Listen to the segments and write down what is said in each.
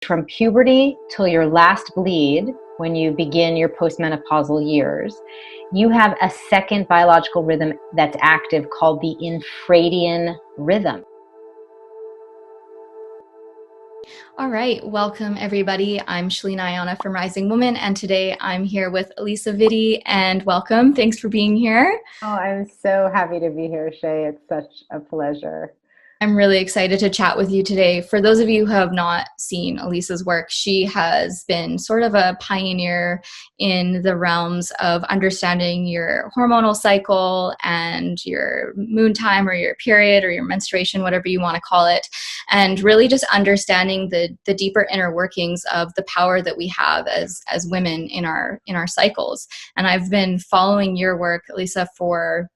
from puberty till your last bleed, when you begin your postmenopausal years, you have a second biological rhythm that's active called the Infradian rhythm. All right, welcome everybody. I'm Sheleana Aiyana from Rising Woman, and today I'm here with Alisa Vitti, and welcome. Thanks for being here. Oh, I'm so happy to be here, Shay. It's such a pleasure. I'm really excited to chat with you today. For those of you who have not seen Alisa's work, she has been sort of a pioneer in the realms of understanding your hormonal cycle and your moon time or your period or your menstruation, whatever you want to call it, and really just understanding the deeper inner workings of the power that we have as women in our cycles. And I've been following your work, Alisa, for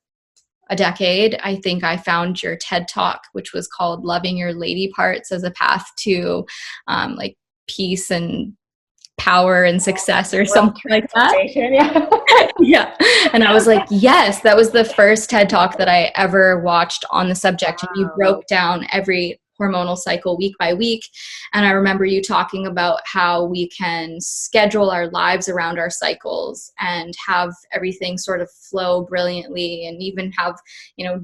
a decade. I think I found your TED Talk, which was called Loving Your Lady Parts as a Path to like peace and power and success or something like that. Yeah. Yeah. And I was like, yes, that was the first TED Talk that I ever watched on the subject. Wow. And you broke down every hormonal cycle week by week. And I remember you talking about how we can schedule our lives around our cycles and have everything sort of flow brilliantly, and even have,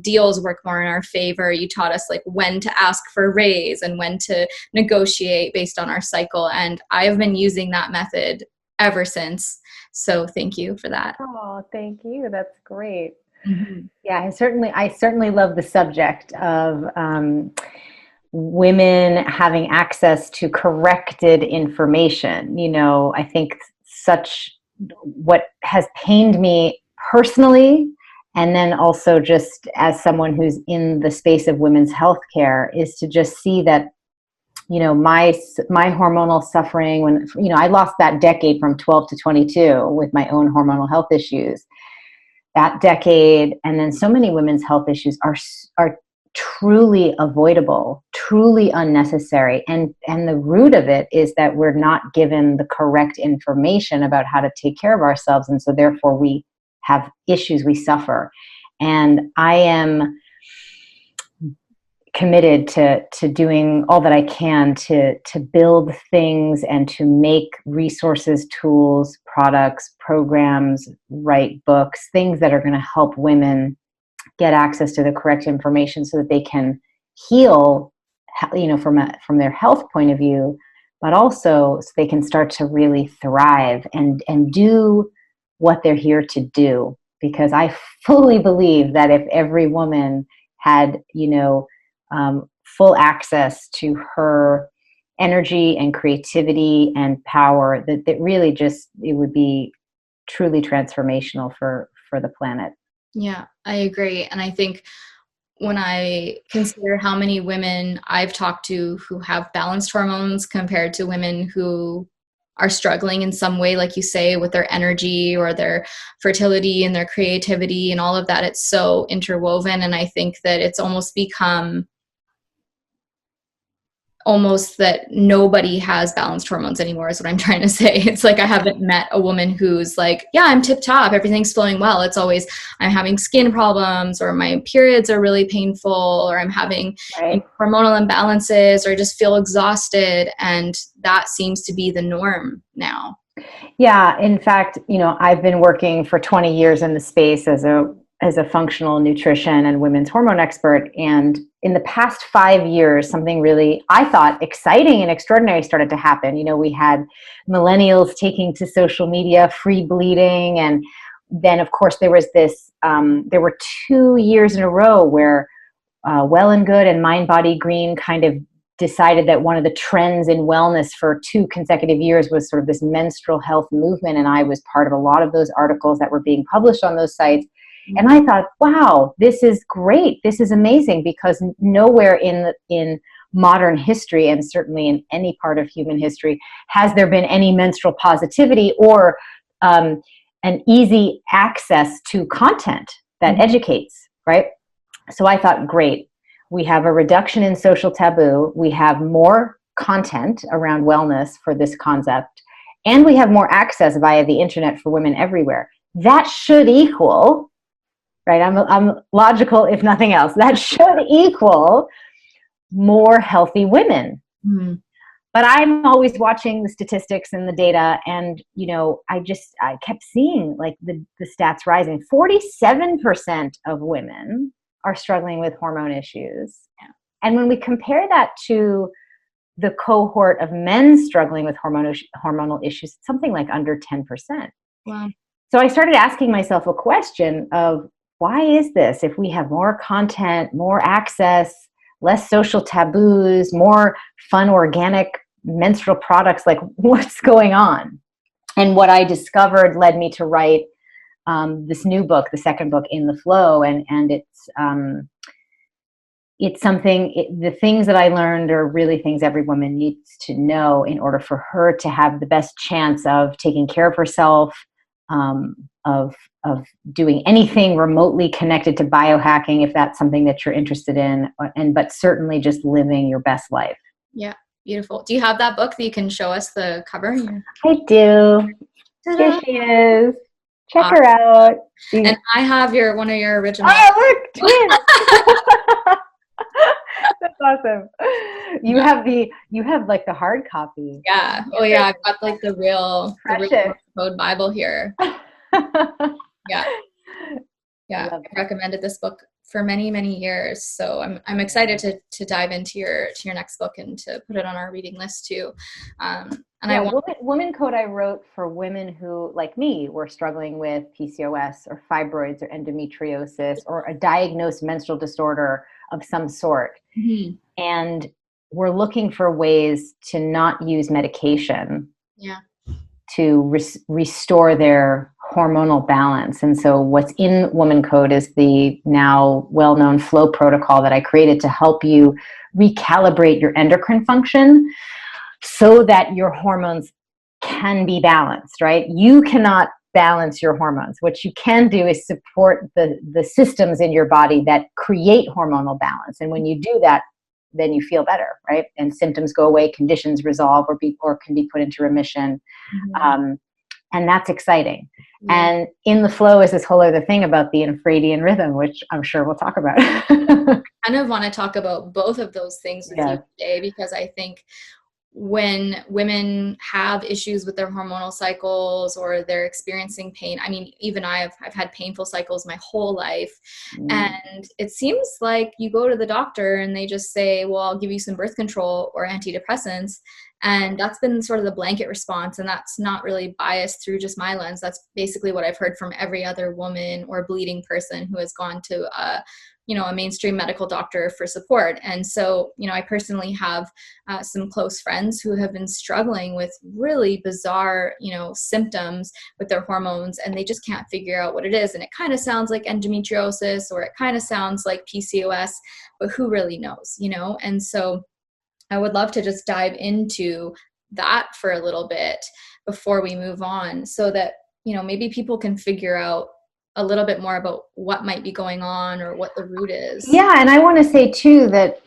deals work more in our favor. You taught us like when to ask for a raise and when to negotiate based on our cycle. And I have been using that method ever since. So thank you for that. Oh, thank you. That's great. Mm-hmm. Yeah, I certainly love the subject of women having access to corrected information. I think what has pained me personally, and then also just as someone who's in the space of women's healthcare, is to just see that, my hormonal suffering when, I lost that decade from 12 to 22 with my own hormonal health issues, that decade. And then so many women's health issues are truly avoidable, truly unnecessary. And the root of it is that we're not given the correct information about how to take care of ourselves. And so therefore we have issues, we suffer. And I am committed to doing all that I can to build things and to make resources, tools, products, programs, write books, things that are going to help women get access to the correct information so that they can heal, from their health point of view, but also so they can start to really thrive and do what they're here to do. Because I fully believe that if every woman had, full access to her energy and creativity and power, that really it would be truly transformational for the planet. Yeah, I agree. And I think when I consider how many women I've talked to who have balanced hormones compared to women who are struggling in some way, like you say, with their energy or their fertility and their creativity and all of that, it's so interwoven. And I think that it's almost become that nobody has balanced hormones anymore is what I'm trying to say. It's like I haven't met a woman who's like, yeah, I'm tip top, everything's flowing well. It's always I'm having skin problems, or my periods are really painful, or I'm having hormonal imbalances, or just feel exhausted. And that seems to be the norm now. Yeah, in fact, I've been working for 20 years in the space as a functional nutrition and women's hormone expert. And in the past 5 years, something really, I thought, exciting and extraordinary started to happen. We had millennials taking to social media, free bleeding. And then, of course, there was there were 2 years in a row where Well and Good and Mind Body Green kind of decided that one of the trends in wellness for 2 consecutive years was sort of this menstrual health movement. And I was part of a lot of those articles that were being published on those sites. And I thought, wow, this is great. This is amazing, because nowhere in modern history, and certainly in any part of human history, has there been any menstrual positivity or an easy access to content that educates, right? So I thought, great. We have a reduction in social taboo. We have more content around wellness for this concept, and we have more access via the internet for women everywhere. That should equal, right? I'm logical, if nothing else. That should equal more healthy women. Mm-hmm. but I'm always watching the statistics and the data, and I kept seeing like the stats rising. 47% of women are struggling with hormone issues. Yeah. And when we compare that to the cohort of men struggling with hormonal issues, it's something like under 10%. Wow. So I started asking myself a question of, why is this? If we have more content, more access, less social taboos, more fun, organic menstrual products, like what's going on? And what I discovered led me to write this new book, the second book, In the Flow. And it's something, the things that I learned are really things every woman needs to know in order for her to have the best chance of taking care of herself, of doing anything remotely connected to biohacking, if that's something that you're interested in, but certainly just living your best life. Yeah, beautiful. Do you have that book that you can show us the cover? I do. Ta-da. Here she is. Check her out. And I have one of your original. Oh, look, twins. That's awesome. You have like the hard copy. Yeah. Oh yeah, I've got like the real code Bible here. Yeah. Yeah. I've recommended this book for many, many years. So I'm excited to dive into your next book and to put it on our reading list too. Woman Code I wrote for women who, like me, were struggling with PCOS or fibroids or endometriosis or a diagnosed menstrual disorder of some sort. Mm-hmm. And we're looking for ways to not use medication. Yeah. To restore their hormonal balance. And so what's in Woman Code is the now well-known flow protocol that I created to help you recalibrate your endocrine function so that your hormones can be balanced, right? You cannot balance your hormones. What you can do is support the systems in your body that create hormonal balance. And when you do that, then you feel better, right? And symptoms go away, conditions resolve, or can be put into remission. Mm-hmm. And that's exciting. Mm-hmm. And In the Flow is this whole other thing about the Infradian rhythm, which I'm sure we'll talk about. I kind of want to talk about both of those things with you today, because I think when women have issues with their hormonal cycles or they're experiencing pain, I mean, even I've had painful cycles my whole life. And it seems like you go to the doctor and they just say, well, I'll give you some birth control or antidepressants. And that's been sort of the blanket response. And that's not really biased through just my lens. That's basically what I've heard from every other woman or bleeding person who has gone to a mainstream medical doctor for support. And so, I personally have some close friends who have been struggling with really bizarre, symptoms with their hormones, and they just can't figure out what it is. And it kind of sounds like endometriosis, or it kind of sounds like PCOS, but who really knows, And so I would love to just dive into that for a little bit before we move on, so that, maybe people can figure out a little bit more about what might be going on or what the root is. Yeah. And I want to say too that,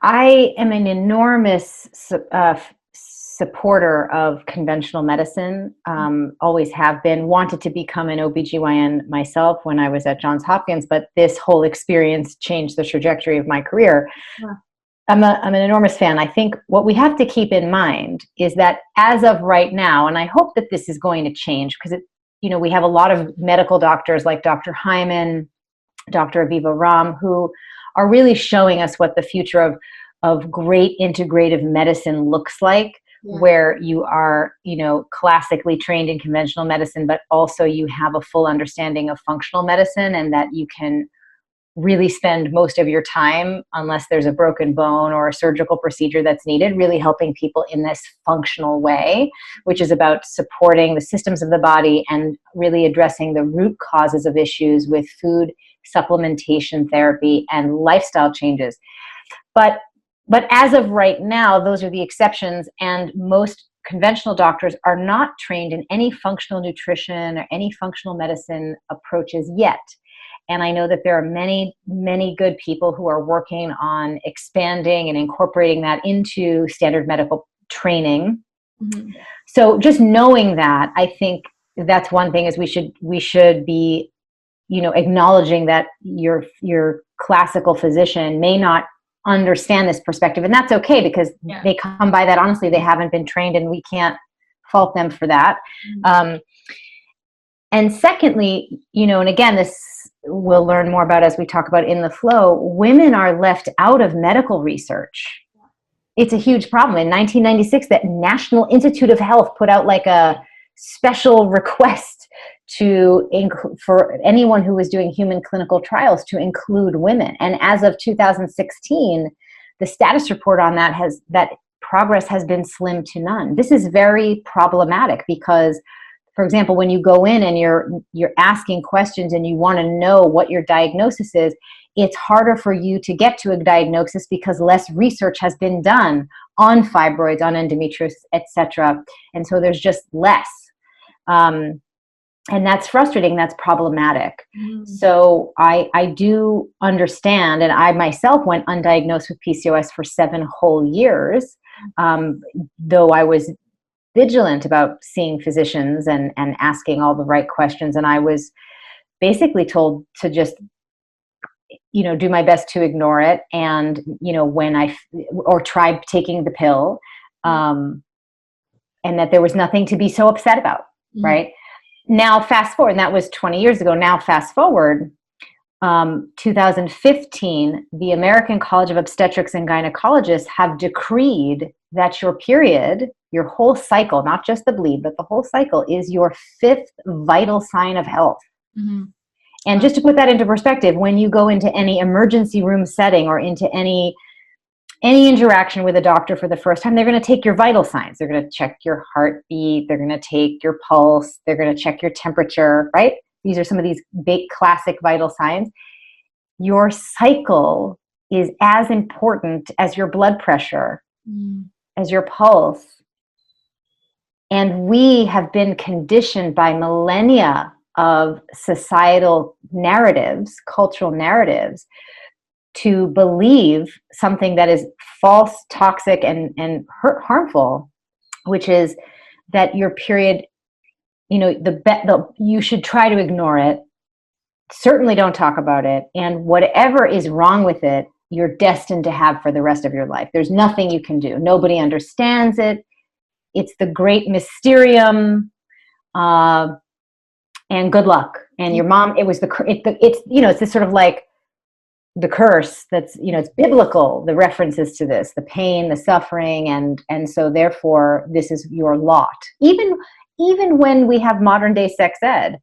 I am an enormous supporter of conventional medicine, always have been, wanted to become an OBGYN myself when I was at Johns Hopkins, but this whole experience changed the trajectory of my career. Yeah. I'm an enormous fan. I think what we have to keep in mind is that as of right now, and I hope that this is going to change, because we have a lot of medical doctors like Dr. Hyman, Dr. Aviva Ram, who are really showing us what the future of great integrative medicine looks like, where you are, classically trained in conventional medicine, but also you have a full understanding of functional medicine, and that you can really spend most of your time, unless there's a broken bone or a surgical procedure that's needed, really helping people in this functional way, which is about supporting the systems of the body and really addressing the root causes of issues with food, supplementation therapy, and lifestyle changes. But as of right now, those are the exceptions, and most conventional doctors are not trained in any functional nutrition or any functional medicine approaches yet. And I know that there are many, many good people who are working on expanding and incorporating that into standard medical training. Mm-hmm. So just knowing that, I think that's one thing, is we should be, acknowledging that your classical physician may not understand this perspective. And that's okay, because they come by that honestly. They haven't been trained, and we can't fault them for that. And secondly, and again, this we'll learn more about as we talk about in the flow, women are left out of medical research. It's a huge problem. In 1996, the National Institute of Health put out like a special request for anyone who was doing human clinical trials to include women. And as of 2016, the status report on that progress has been slim to none. This is very problematic because, for example, when you go in and you're asking questions and you want to know what your diagnosis is, it's harder for you to get to a diagnosis because less research has been done on fibroids, on endometriosis, etc. And so there's just less. And that's frustrating. That's problematic. So I do understand, and I myself went undiagnosed with PCOS for 7 whole years, though I was vigilant about seeing physicians and asking all the right questions. And I was basically told to just, do my best to ignore it. And, or try taking the pill, and that there was nothing to be so upset about. Right now, fast forward, and that was 20 years ago. Now, fast forward, 2015, the American College of Obstetrics and Gynecologists have decreed that your period, your whole cycle, not just the bleed, but the whole cycle, is your 5th vital sign of health. And just to put that into perspective, when you go into any emergency room setting or into any interaction with a doctor for the first time, they're going to take your vital signs. They're going to check your heartbeat. They're going to take your pulse. They're going to check your temperature, right? These are some of these big classic vital signs. Your cycle is as important as your blood pressure, as your pulse. And we have been conditioned by millennia of societal narratives, cultural narratives, to believe something that is false, toxic, and harmful, which is that your period, you should try to ignore it. Certainly don't talk about it. And whatever is wrong with it, you're destined to have for the rest of your life. There's nothing you can do. Nobody understands it. It's the great mysterium, and good luck. And your mom, it's this sort of like the curse that's, it's biblical, the references to this, the pain, the suffering, and so therefore this is your lot. Even when we have modern day sex ed,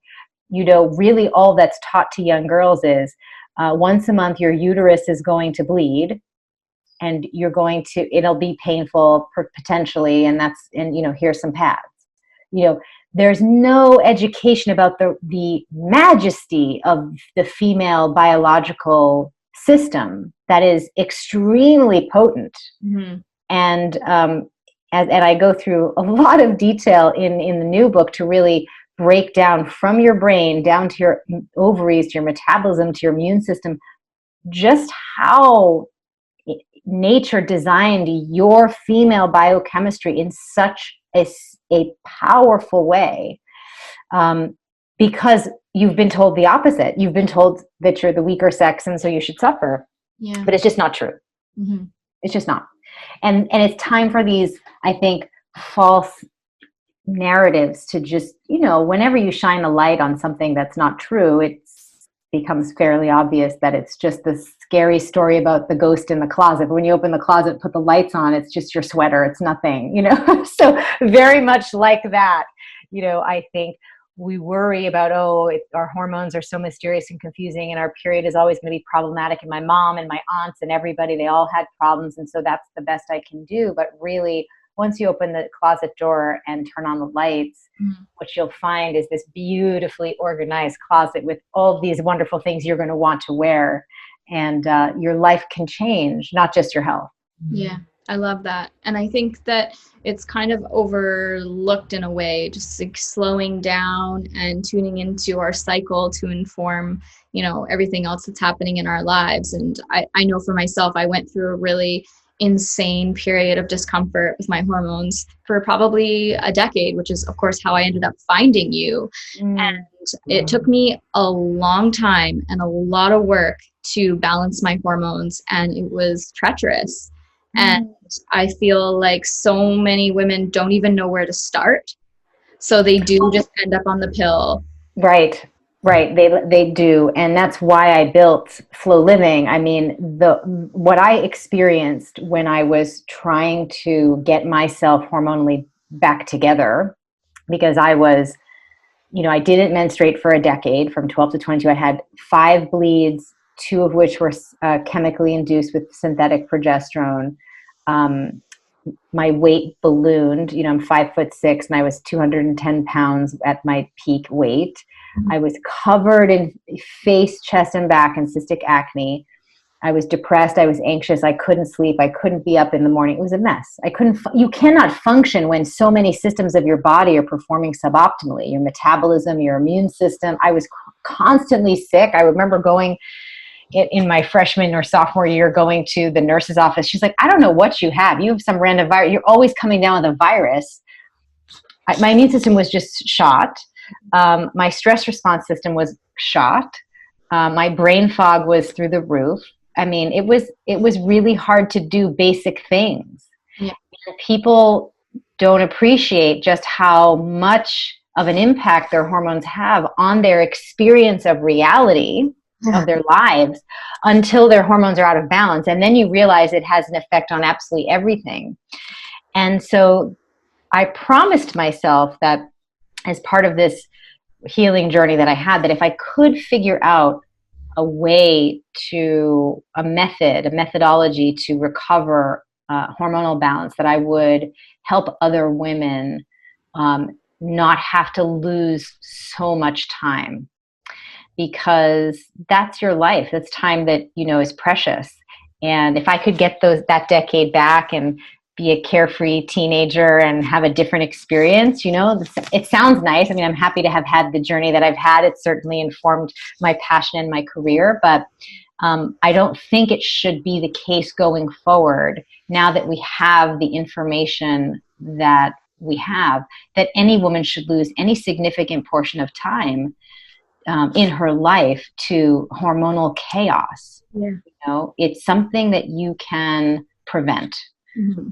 really all that's taught to young girls is once a month your uterus is going to bleed, and it'll be painful potentially, and here's some pads. There's no education about the majesty of the female biological system that is extremely potent. And I go through a lot of detail in the new book to really break down from your brain down to your ovaries, to your metabolism, to your immune system, just how nature designed your female biochemistry in such a powerful way, because you've been told the opposite. You've been told that you're the weaker sex and so you should suffer. Yeah. But it's just not true. It's just not. And it's time for these, I think, false narratives to just, whenever you shine a light on something that's not true, it becomes fairly obvious that it's just this scary story about the ghost in the closet. But when you open the closet, put the lights on, it's just your sweater. It's nothing, So very much like that, I think we worry about, our hormones are so mysterious and confusing, and our period is always going to be problematic. And my mom and my aunts and everybody, they all had problems. And so that's the best I can do. But really, once you open the closet door and turn on the lights, what you'll find is this beautifully organized closet with all these wonderful things you're going to want to wear. And your life can change, not just your health. Yeah, I love that. And I think that it's kind of overlooked in a way, just like slowing down and tuning into our cycle to inform, everything else that's happening in our lives. And I know for myself, I went through a really insane period of discomfort with my hormones for probably a decade, which is, of course, how I ended up finding you. Mm. And it took me a long time and a lot of work to balance my hormones, and it was treacherous. And Mm. I feel like so many women don't even know where to start. So they do just end up on the pill. Right, right. They do, and that's why I built Flow Living. I mean, the what I experienced when I was trying to get myself hormonally back together, because I was, I didn't menstruate for a decade, from 12 to 22. I had 5 bleeds, 2 of which were chemically induced with synthetic progesterone. Um, my weight ballooned. I'm 5'6" and I was 210 pounds at my peak weight. I was covered in face, chest, and back in cystic acne. I was depressed. I was anxious. I couldn't sleep. I couldn't be up in the morning. It was a mess. You cannot function when so many systems of your body are performing suboptimally. Your metabolism, your immune system. I was constantly sick. I remember going in my freshman or sophomore year, going to the nurse's office. She's like, I don't know what you have. You have some random virus. You're always coming down with a virus. My immune system was just shot. My stress response system was shot. My brain fog was through the roof. I mean, it was really hard to do basic things. Yeah. And people don't appreciate just how much of an impact their hormones have on their experience of reality, of their lives, until their hormones are out of balance. And then you realize it has an effect on absolutely everything. And so I promised myself that, as part of this healing journey that I had, that if I could figure out a way to, a methodology to recover hormonal balance, that I would help other women not have to lose so much time, because that's your life. That's time that is precious. And if I could get that decade back and be a carefree teenager and have a different experience, it sounds nice. I mean, I'm happy to have had the journey that I've had. It certainly informed my passion and my career, but I don't think it should be the case going forward, now that we have the information that we have, that any woman should lose any significant portion of time in her life to hormonal chaos. Yeah. It's something that you can prevent. Mm-hmm.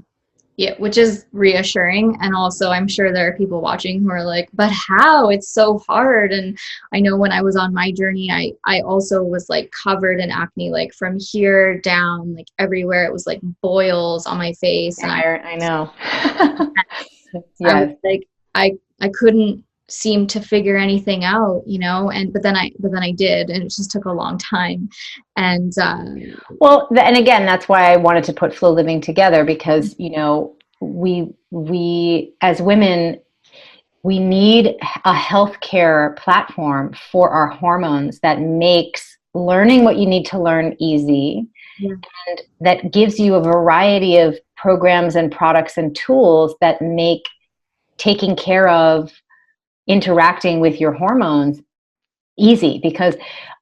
Yeah, which is reassuring. And also, I'm sure there are people watching who are like, but how? It's so hard. And I know when I was on my journey, I also was like covered in acne, like from here down, like everywhere. It was like boils on my face. And I know. I was like, I couldn't seem to figure anything out, but then I did, and it just took a long time. And and again, that's why I wanted to put Flow Living together, because we as women, we need a healthcare platform for our hormones that makes learning what you need to learn easy. Yeah. And that gives you a variety of programs and products and tools that make taking care of interacting with your hormones easy, because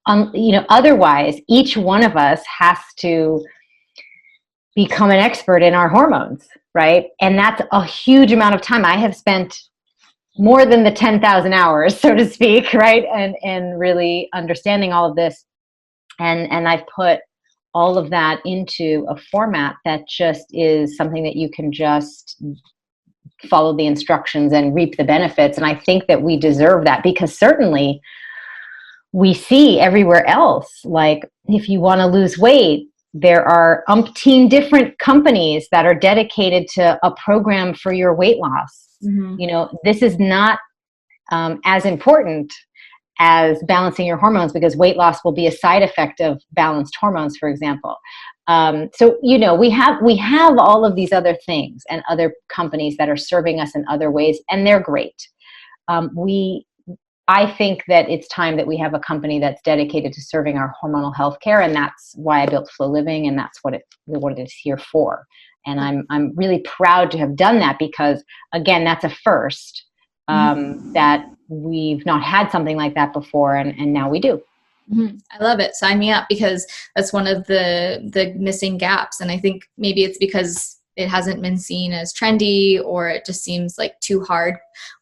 otherwise each one of us has to become an expert in our hormones, right? And that's a huge amount of time. I have spent more than the 10,000 hours, so to speak, right? And really understanding all of this. And I've put all of that into a format that just is something that you can just follow the instructions and reap the benefits. And I think that we deserve that, because certainly we see everywhere else, like if you want to lose weight, there are umpteen different companies that are dedicated to a program for your weight loss. Mm-hmm. This is not as important as balancing your hormones, because weight loss will be a side effect of balanced hormones, for example. So we have all of these other things and other companies that are serving us in other ways, and they're great. I think that it's time that we have a company that's dedicated to serving our hormonal health care, and that's why I built Flow Living, and that's what it is here for. And I'm really proud to have done that, because again, that's a first, that we've not had something like that before, and now we do. I love it. Sign me up, because that's one of the missing gaps. And I think maybe it's because it hasn't been seen as trendy, or it just seems like too hard.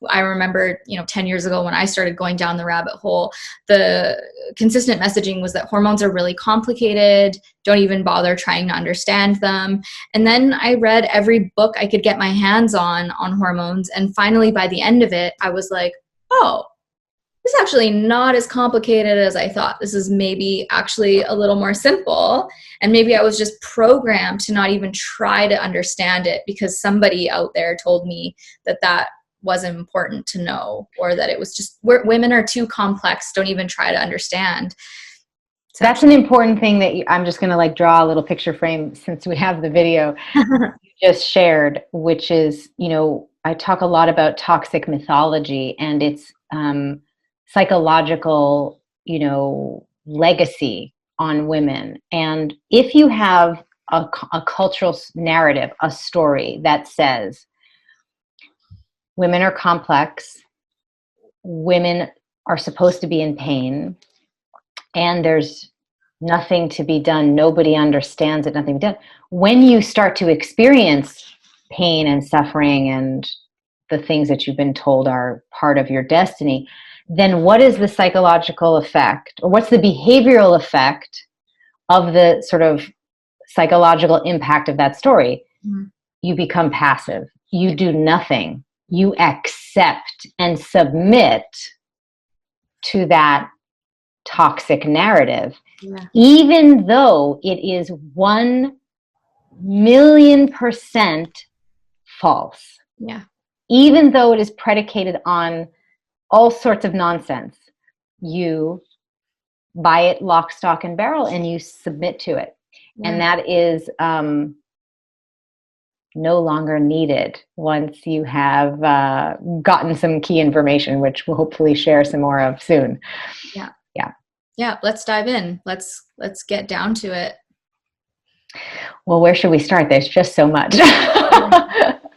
I remember, 10 years ago when I started going down the rabbit hole, the consistent messaging was that hormones are really complicated. Don't even bother trying to understand them. And then I read every book I could get my hands on hormones. And finally, by the end of it, I was like, oh, this is actually not as complicated as I thought. This is maybe actually a little more simple. And maybe I was just programmed to not even try to understand it because somebody out there told me that that wasn't important to know, or that it was just, women are too complex. Don't even try to understand. That's an important thing that I'm just going to like draw a little picture frame since we have the video you just shared, which is, I talk a lot about toxic mythology and its psychological, legacy on women. And if you have a cultural narrative, a story that says women are complex, women are supposed to be in pain, and there's nothing to be done, nobody understands it, nothing to be done. When you start to experience pain and suffering and the things that you've been told are part of your destiny, then what is the psychological effect, or what's the behavioral effect of the sort of psychological impact of that story? Mm-hmm. You become passive. You do nothing. You accept and submit to that toxic narrative, even though it is 1,000,000% false. Yeah. Even though it is predicated on all sorts of nonsense, you buy it lock, stock, and barrel, and you submit to it. Yeah. And that is no longer needed once you have gotten some key information, which we'll hopefully share some more of soon. Yeah. Yeah, let's dive in. Let's get down to it. Well, where should we start? There's just so much.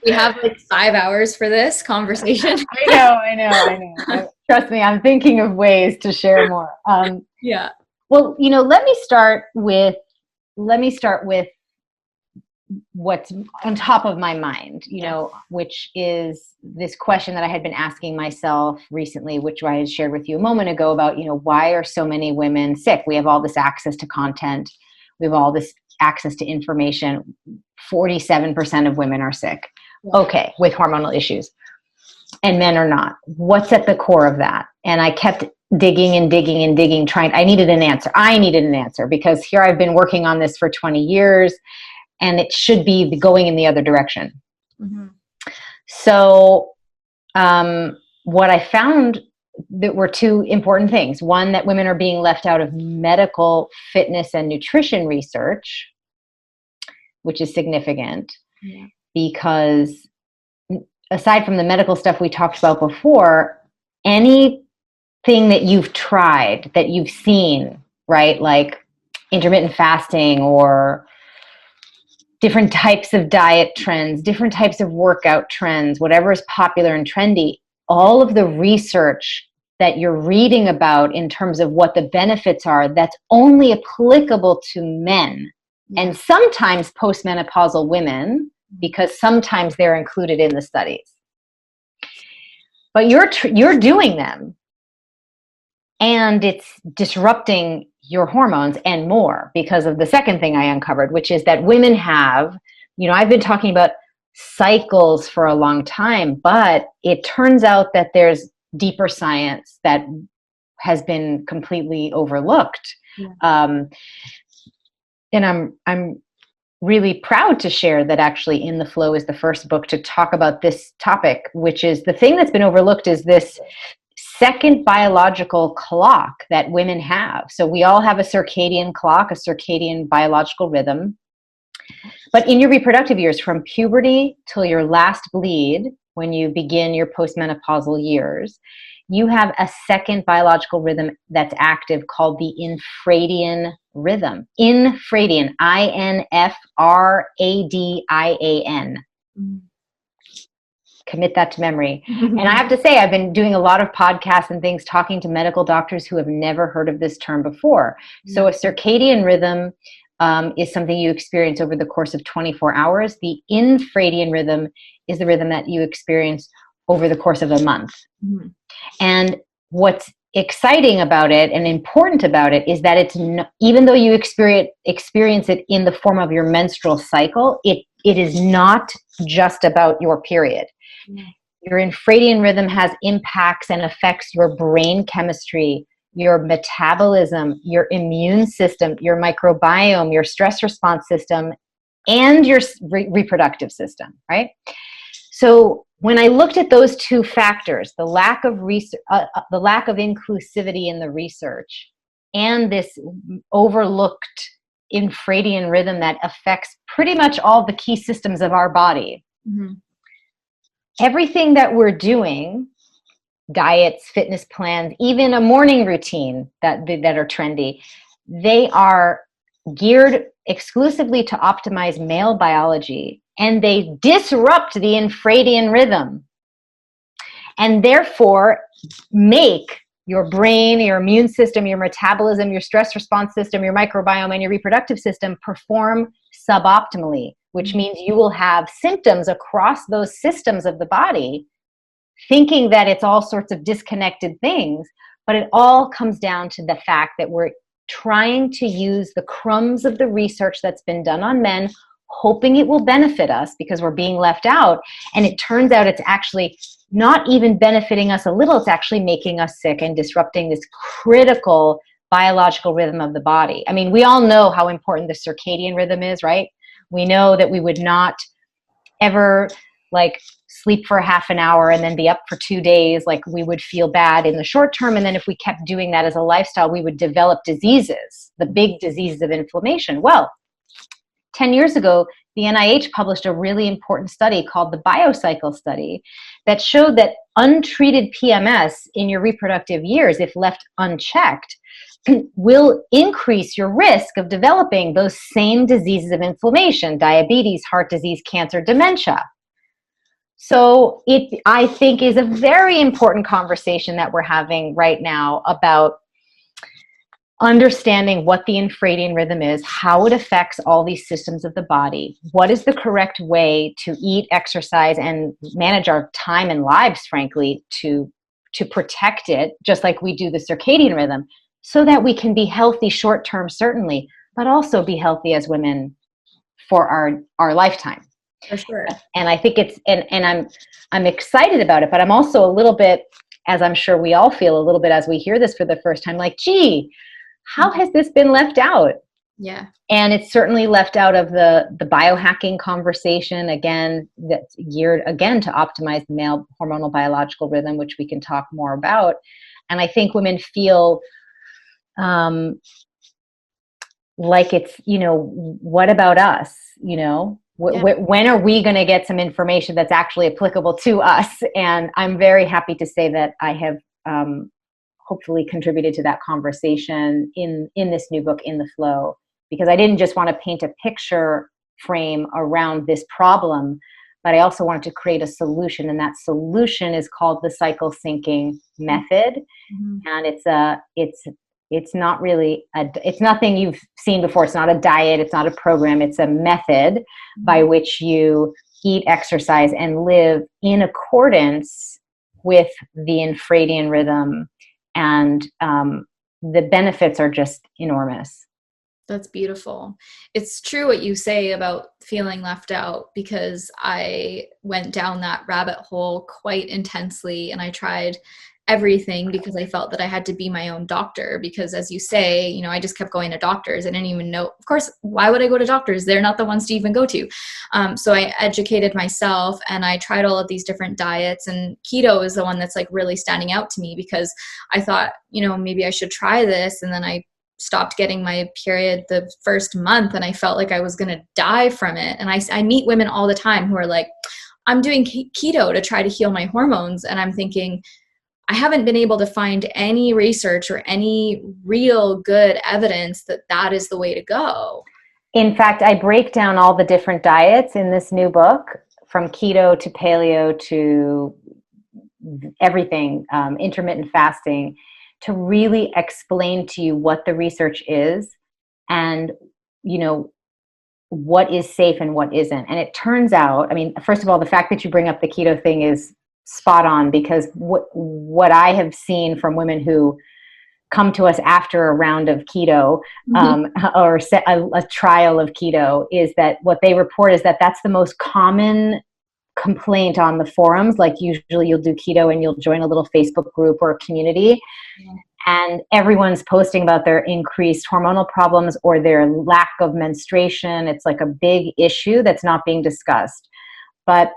We have like 5 hours for this conversation. I know. Trust me, I'm thinking of ways to share more. Yeah. Well, let me start with what's on top of my mind, which is this question that I had been asking myself recently, which I had shared with you a moment ago about, why are so many women sick? We have all this access to content. We have all this access to information. 47% of women are sick. Yeah. Okay, with hormonal issues. And men are not. What's at the core of that? And I kept digging and digging and digging, I needed an answer because here I've been working on this for 20 years. And it should be going in the other direction. Mm-hmm. So what I found that were two important things. One, that women are being left out of medical fitness and nutrition research, which is significant because aside from the medical stuff we talked about before, anything that you've tried, that you've seen, right, like intermittent fasting or different types of diet trends, different types of workout trends, whatever is popular and trendy, all of the research that you're reading about in terms of what the benefits are, that's only applicable to men and sometimes postmenopausal women, because sometimes they're included in the studies. But you're doing them, and it's disrupting your hormones and more because of the second thing I uncovered, which is that women have, I've been talking about cycles for a long time, but it turns out that there's deeper science that has been completely overlooked. Yeah. And I'm really proud to share that actually In the Flow is the first book to talk about this topic, which is the thing that's been overlooked is this second biological clock that women have. So we all have a circadian clock, a circadian biological rhythm. But in your reproductive years, from puberty till your last bleed, when you begin your postmenopausal years, you have a second biological rhythm that's active called the Infradian rhythm. Infradian, Infradian. commit that to memory. And I have to say, I've been doing a lot of podcasts and things, talking to medical doctors who have never heard of this term before. So a circadian rhythm is something you experience over the course of 24 hours. The infradian rhythm is the rhythm that you experience over the course of a month. And what's exciting about it and important about it is that it's even though you experience it in the form of your menstrual cycle, it is not just about your period. Your infradian rhythm has impacts and affects your brain chemistry, your metabolism, your immune system, your microbiome, your stress response system, and your reproductive system, right? So when I looked at those two factors, the lack of inclusivity in the research and this overlooked infradian rhythm that affects pretty much all the key systems of our body, everything that we're doing, diets, fitness plans, even a morning routine that are trendy, they are geared exclusively to optimize male biology, and they disrupt the infradian rhythm, and therefore make your brain, your immune system, your metabolism, your stress response system, your microbiome, and your reproductive system perform suboptimally, which means you will have symptoms across those systems of the body, thinking that it's all sorts of disconnected things, but it all comes down to the fact that we're trying to use the crumbs of the research that's been done on men, hoping it will benefit us because we're being left out. And it turns out it's actually not even benefiting us a little, it's actually making us sick and disrupting this critical biological rhythm of the body. I mean, we all know how important the circadian rhythm is, right? We know that we would not ever sleep for half an hour and then be up for 2 days. We would feel bad in the short term. And then if we kept doing that as a lifestyle, we would develop diseases, the big diseases of inflammation. Well, 10 years ago, the NIH published a really important study called the Biocycle study that showed that untreated PMS in your reproductive years, if left unchecked, will increase your risk of developing those same diseases of inflammation, diabetes, heart disease, cancer, dementia. So it, I think, is a very important conversation that we're having right now about understanding what the infradian rhythm is, how it affects all these systems of the body, what is the correct way to eat, exercise, and manage our time and lives, frankly, to protect it, just like we do the circadian rhythm, so that we can be healthy short term, certainly, but also be healthy as women for our lifetime. For sure. And I think it's, and I'm excited about it, but I'm also a little bit, as I'm sure we all feel a little bit as we hear this for the first time, gee, how has this been left out? Yeah. And it's certainly left out of the biohacking conversation, again, that's geared again to optimize the male hormonal biological rhythm, which we can talk more about. And I think women feel like it's, what about us? When are we going to get some information that's actually applicable to us? And I'm very happy to say that I have hopefully contributed to that conversation in this new book, In the Flow, because I didn't just want to paint a picture frame around this problem, but I also wanted to create a solution. And that solution is called the cycle syncing method. And it's not really it's nothing you've seen before. It's not a diet. It's not a program. It's a method by which you eat, exercise, and live in accordance with the infradian rhythm. And the benefits are just enormous. That's beautiful. It's true what you say about feeling left out, because I went down that rabbit hole quite intensely, and I tried everything because I felt that I had to be my own doctor, because as you say, I just kept going to doctors. I didn't even know, of course, why would I go to doctors? They're not the ones to even go to. So I educated myself, and I tried all of these different diets, and keto is the one that's really standing out to me, because I thought, maybe I should try this. And then I stopped getting my period the first month, and I felt like I was going to die from it. And I meet women all the time who are like, I'm doing keto to try to heal my hormones. And I'm thinking, I haven't been able to find any research or any real good evidence that that is the way to go. In fact, I break down all the different diets in this new book from keto to paleo to everything, intermittent fasting, to really explain to you what the research is and, what is safe and what isn't. And it turns out, I mean, first of all, the fact that you bring up the keto thing is spot on, because what I have seen from women who come to us after a round of keto, or a trial of keto, is that what they report is that that's the most common complaint on the forums. Like, usually you'll do keto and you'll join a little Facebook group or a community, and everyone's posting about their increased hormonal problems or their lack of menstruation. It's like a big issue that's not being discussed. But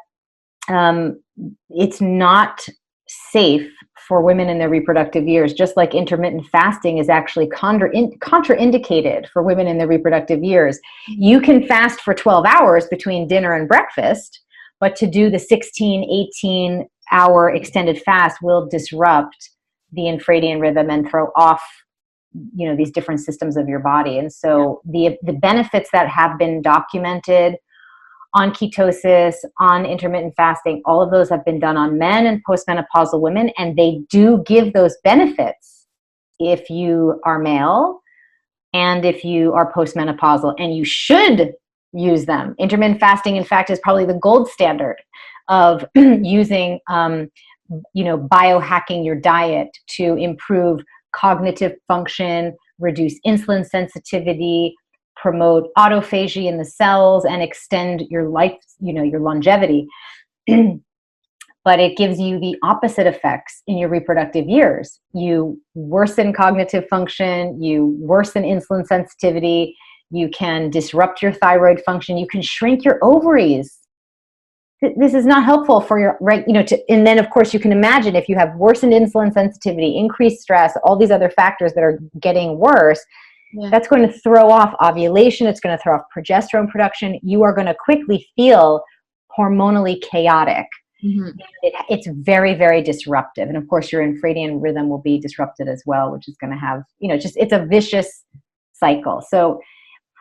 it's not safe for women in their reproductive years, just like intermittent fasting is actually contraindicated for women in their reproductive years. You can fast for 12 hours between dinner and breakfast, but to do the 16, 18-hour extended fast will disrupt the infradian rhythm and throw off, these different systems of your body. And so the benefits that have been documented on ketosis, on intermittent fasting, all of those have been done on men and postmenopausal women, and they do give those benefits if you are male and if you are postmenopausal, and you should use them. Intermittent fasting, in fact, is probably the gold standard of using, biohacking your diet to improve cognitive function, reduce insulin sensitivity, promote autophagy in the cells, and extend your life, your longevity. But it gives you the opposite effects in your reproductive years. You worsen cognitive function, you worsen insulin sensitivity, you can disrupt your thyroid function, you can shrink your ovaries. This is not helpful for your, right, and then of course you can imagine if you have worsened insulin sensitivity, increased stress, all these other factors that are getting worse, that's going to throw off ovulation, it's going to throw off progesterone production. You are going to quickly feel hormonally chaotic. It's very, very disruptive. And of course your infradian rhythm will be disrupted as well, which is going to have, it's a vicious cycle. So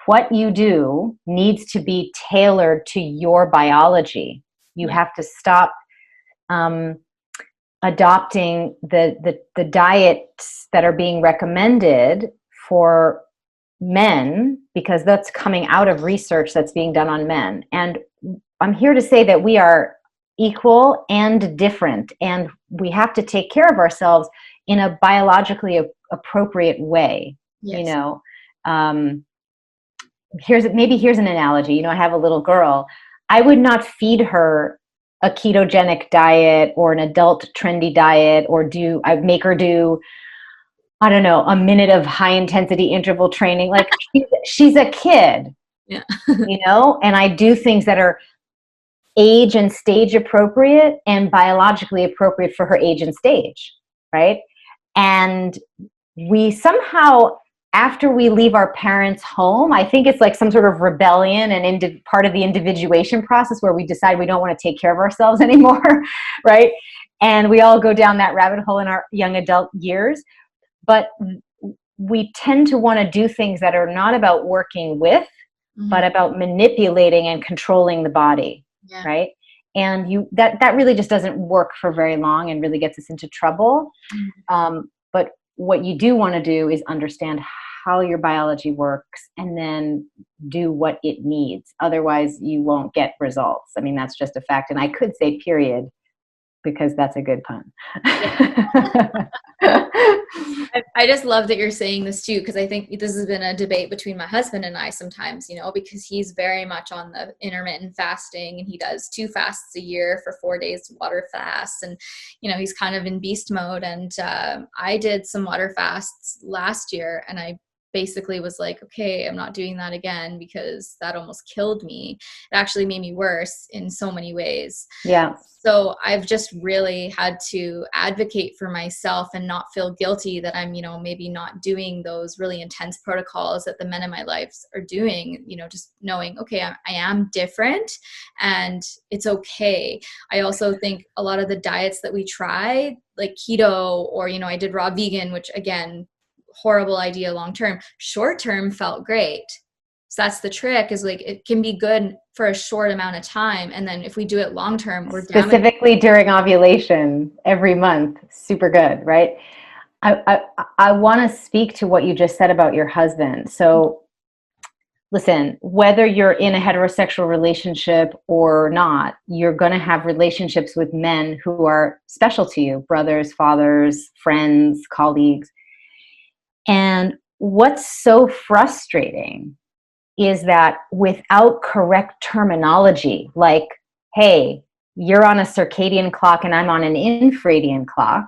what you do needs to be tailored to your biology. You have to stop adopting the diets that are being recommended for men, because that's coming out of research that's being done on men. And I'm here to say that we are equal and different, and we have to take care of ourselves in a biologically appropriate way. Here's an analogy. I have a little girl. I would not feed her a ketogenic diet or an adult trendy diet, or I'd make her do, I don't know, a minute of high intensity interval training. Like, she's a kid, and I do things that are age and stage appropriate and biologically appropriate for her age and stage. Right. And we somehow, after we leave our parents' home, I think it's like some sort of rebellion and part of the individuation process where we decide we don't want to take care of ourselves anymore, right? And we all go down that rabbit hole in our young adult years. But we tend to want to do things that are not about working with, but about manipulating and controlling the body, right? And that really just doesn't work for very long and really gets us into trouble. But what you do want to do is understand how your biology works and then do what it needs. Otherwise, you won't get results. I mean, that's just a fact. And I could say period, because that's a good pun. I just love that you're saying this too, because I think this has been a debate between my husband and I sometimes, because he's very much on the intermittent fasting, and he does 2 fasts a year for 4 days water fasts, and he's kind of in beast mode. And I did some water fasts last year, and I basically was like, okay, I'm not doing that again, because that almost killed me. It actually made me worse in so many ways. Yeah. So I've just really had to advocate for myself and not feel guilty that I'm, maybe not doing those really intense protocols that the men in my life are doing, just knowing, okay, I am different and it's okay. I also think a lot of the diets that we try, like keto, or, I did raw vegan, which again, horrible idea long-term. Short-term felt great. So that's the trick, is like, it can be good for a short amount of time. And then if we do it long term, we're specifically during ovulation every month. Super good, right? I want to speak to what you just said about your husband. So listen, whether you're in a heterosexual relationship or not, you're going to have relationships with men who are special to you, brothers, fathers, friends, colleagues. And what's so frustrating is that without correct terminology, like, hey, you're on a circadian clock and I'm on an infradian clock,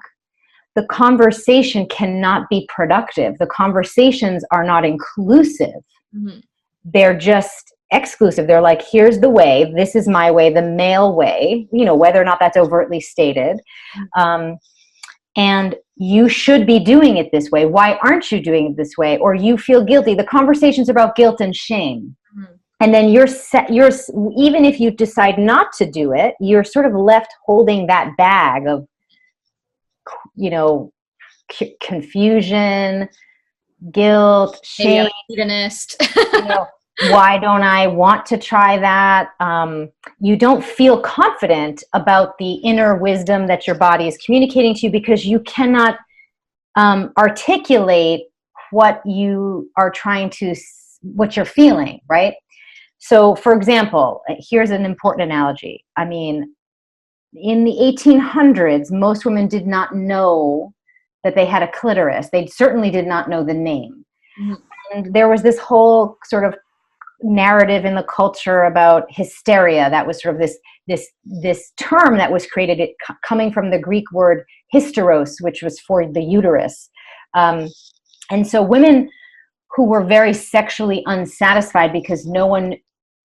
the conversation cannot be productive. The conversations are not inclusive. Mm-hmm. They're just exclusive. They're like, here's the way, this is my way, the male way, you know, whether or not that's overtly stated. And you should be doing it this way. Why aren't you doing it this way? Or you feel guilty. The conversation's about guilt and shame. Mm-hmm. And then even if you decide not to do it, you're sort of left holding that bag of, you know, confusion, guilt, shame. Hedonist. You know, why don't I want to try that? You don't feel confident about the inner wisdom that your body is communicating to you because you cannot articulate what you are what you're feeling, right? So, for example, here's an important analogy. I mean, in the 1800s, most women did not know that they had a clitoris. They certainly did not know the name. Mm-hmm. And there was this whole sort of narrative in the culture about hysteria. That was sort of this term that was created, coming from the Greek word hysteros, which was for the uterus. And so women who were very sexually unsatisfied because no one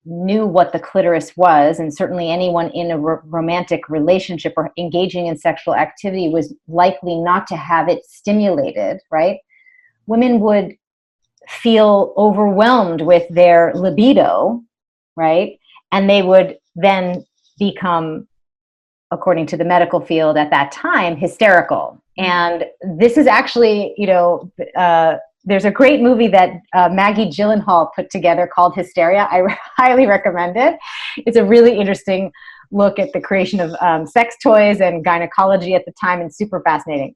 knew what the clitoris was, and certainly anyone in a romantic relationship or engaging in sexual activity was likely not to have it stimulated, right? Women would feel overwhelmed with their libido, right? And they would then become, according to the medical field at that time, hysterical. And this is actually, you know, there's a great movie that Maggie Gyllenhaal put together called Hysteria. I highly recommend it. It's a really interesting look at the creation of sex toys and gynecology at the time, and super fascinating.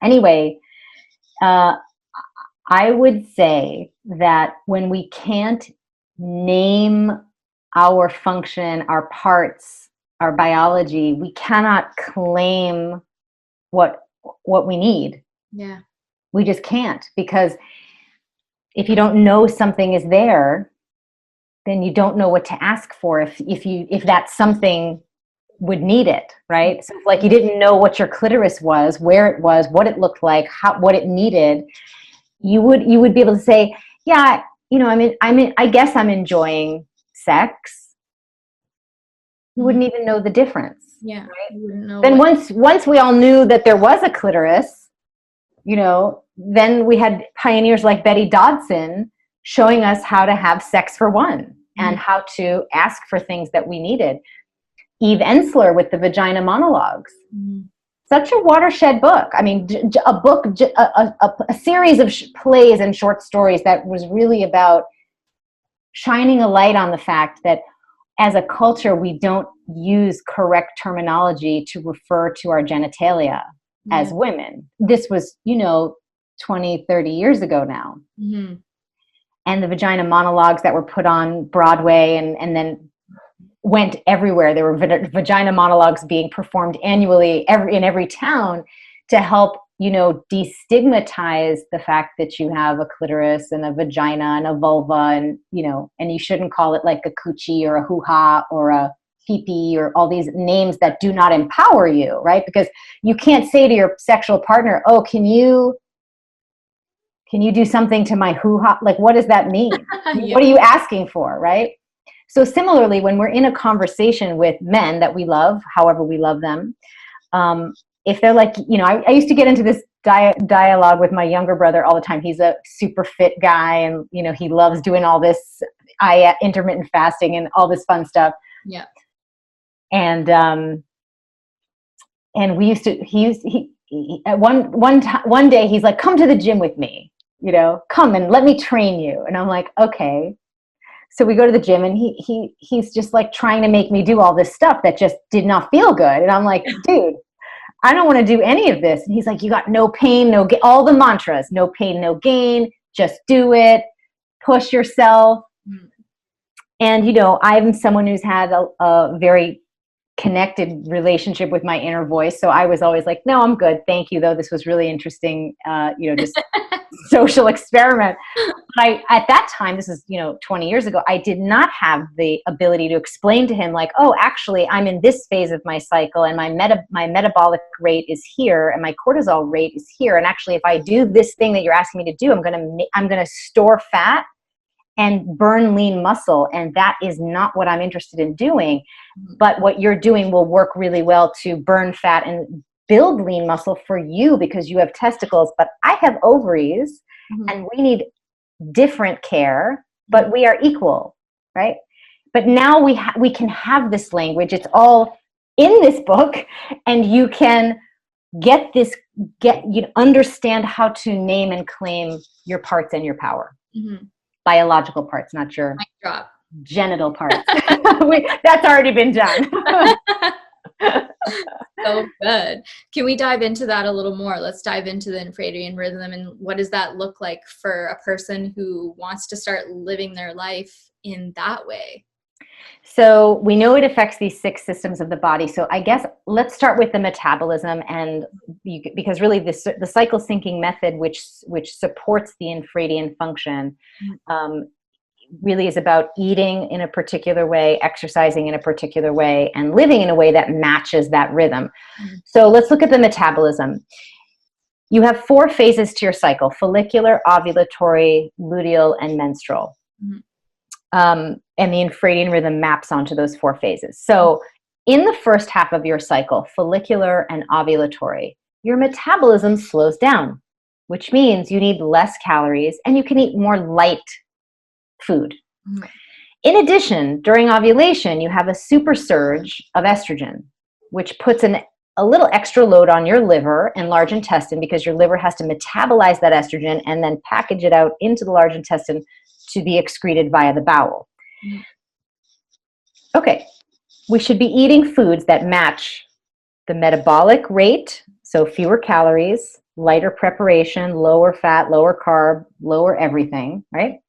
Anyway, I would say that when we can't name our function, our parts, our biology, we cannot claim what we need. Yeah. We just can't, because if you don't know something is there, then you don't know what to ask for if that something would need it, right? So like you didn't know what your clitoris was, where it was, what it looked like, what it needed, you would be able to say, yeah, you know, I guess I'm enjoying sex. You wouldn't even know the difference. Yeah. Right? You wouldn't know. Then once we all knew that there was a clitoris, you know, then we had pioneers like Betty Dodson showing us how to have sex for one and how to ask for things that we needed. Eve Ensler with the Vagina Monologues. Such a watershed book. I mean, a series of plays and short stories that was really about shining a light on the fact that as a culture, we don't use correct terminology to refer to our genitalia as women. This was, you know, 20, 30 years ago now. Mm-hmm. And the Vagina Monologues that were put on Broadway and then went everywhere. There were vagina monologues being performed annually in every town to help, you know, destigmatize the fact that you have a clitoris and a vagina and a vulva, and, you know, and you shouldn't call it like a coochie or a hoo-ha or a pee-pee or all these names that do not empower you, right? Because you can't say to your sexual partner, oh, can you do something to my hoo-ha? Like, what does that mean? Yeah. What are you asking for, right? So similarly, when we're in a conversation with men that we love, however we love them, if they're like, you know, I used to get into this dialogue with my younger brother all the time. He's a super fit guy, and, you know, he loves doing all this intermittent fasting and all this fun stuff. Yeah. And we used to, one day he's like, come to the gym with me. come and let me train you. And I'm like, okay. So we go to the gym, and he's just like trying to make me do all this stuff that just did not feel good. And I'm like, dude, I don't want to do any of this. And he's like, you got no pain, no gain, all the mantras, no pain, no gain, just do it, push yourself. And, I'm someone who's had a very connected relationship with my inner voice. So I was always like, no, I'm good. Thank you, though. This was really interesting, just social experiment. But at that time, this is, 20 years ago, I did not have the ability to explain to him like, oh, actually, I'm in this phase of my cycle, and my metabolic rate is here, and my cortisol rate is here. And actually, if I do this thing that you're asking me to do, I'm going to store fat and burn lean muscle. And that is not what I'm interested in doing. But what you're doing will work really well to burn fat and build lean muscle for you, because you have testicles, but I have ovaries, and we need different care, but we are equal, right? But now we can have this language. It's all in this book, and you can understand how to name and claim your parts and your power. Biological parts, not your genital parts. That's already been done. So good. Can we dive into that a little more? Let's dive into the Infradian rhythm, and what does that look like for a person who wants to start living their life in that way? So we know it affects these 6 systems of the body. So I guess let's start with the metabolism, and because really the cycle syncing method, which supports the Infradian function, really is about eating in a particular way, exercising in a particular way, and living in a way that matches that rhythm. So let's look at the metabolism. You have 4 phases to your cycle: follicular, ovulatory, luteal, and menstrual. And the Infradian rhythm maps onto those 4 phases. So in the first half of your cycle, follicular and ovulatory, your metabolism slows down, which means you need less calories and you can eat more light food. In addition, during ovulation, you have a super surge of estrogen, which puts a little extra load on your liver and large intestine, because your liver has to metabolize that estrogen and then package it out into the large intestine to be excreted via the bowel. Okay, we should be eating foods that match the metabolic rate, so fewer calories, lighter preparation, lower fat, lower carb, lower everything, right?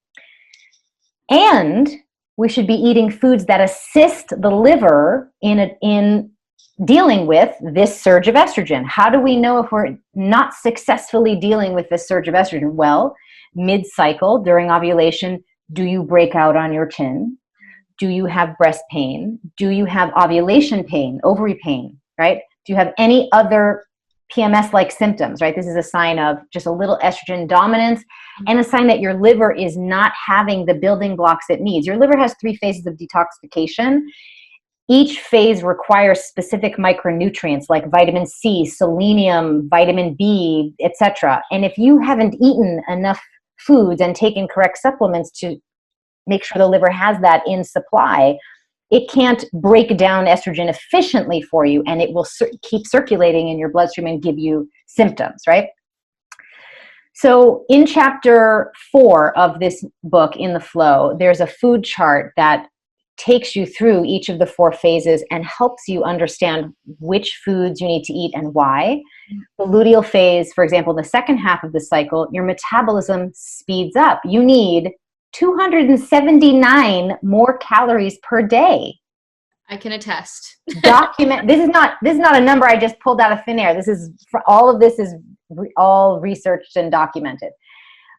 And we should be eating foods that assist the liver in dealing with this surge of estrogen. How do we know if we're not successfully dealing with this surge of estrogen? Well, mid-cycle, during ovulation, do you break out on your chin? Do you have breast pain? Do you have ovulation pain, ovary pain, right? Do you have any other PMS-like symptoms, right? This is a sign of just a little estrogen dominance, and a sign that your liver is not having the building blocks it needs. Your liver has 3 phases of detoxification. Each phase requires specific micronutrients like vitamin C, selenium, vitamin B, etc. And if you haven't eaten enough foods and taken correct supplements to make sure the liver has that in supply, it can't break down estrogen efficiently for you, and it will keep circulating in your bloodstream and give you symptoms, right? So in chapter 4 of this book, In the Flow, there's a food chart that takes you through each of the 4 phases and helps you understand which foods you need to eat and why. The luteal phase, for example, the second half of the cycle, your metabolism speeds up. You need 279 more calories per day. I can attest. This is not a number I just pulled out of thin air. All of this is all researched and documented.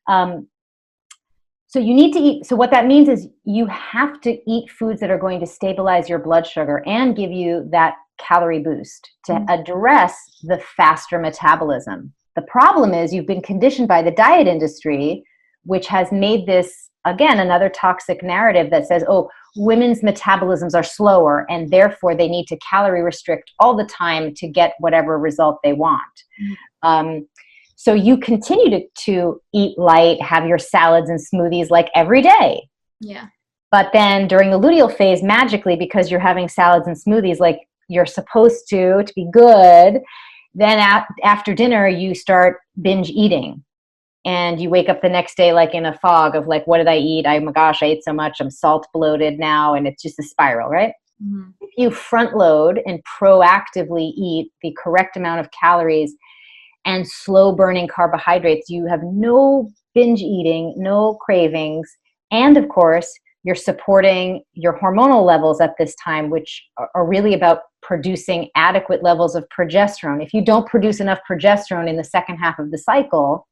So you need to eat. So what that means is you have to eat foods that are going to stabilize your blood sugar and give you that calorie boost to address the faster metabolism. The problem is you've been conditioned by the diet industry, which has made this, again, another toxic narrative that says, oh, women's metabolisms are slower and therefore they need to calorie restrict all the time to get whatever result they want. So you continue to eat light, have your salads and smoothies like every day. Yeah. But then during the luteal phase, magically, because you're having salads and smoothies like you're supposed to be good, then after dinner, you start binge eating. and you wake up the next day like in a fog of like, what did I eat? Oh my gosh, I ate so much. I'm salt bloated now. And it's just a spiral, right? Mm-hmm. If you front load and proactively eat the correct amount of calories and slow burning carbohydrates, you have no binge eating, no cravings. And of course, you're supporting your hormonal levels at this time, which are really about producing adequate levels of progesterone. If you don't produce enough progesterone in the second half of the cycle,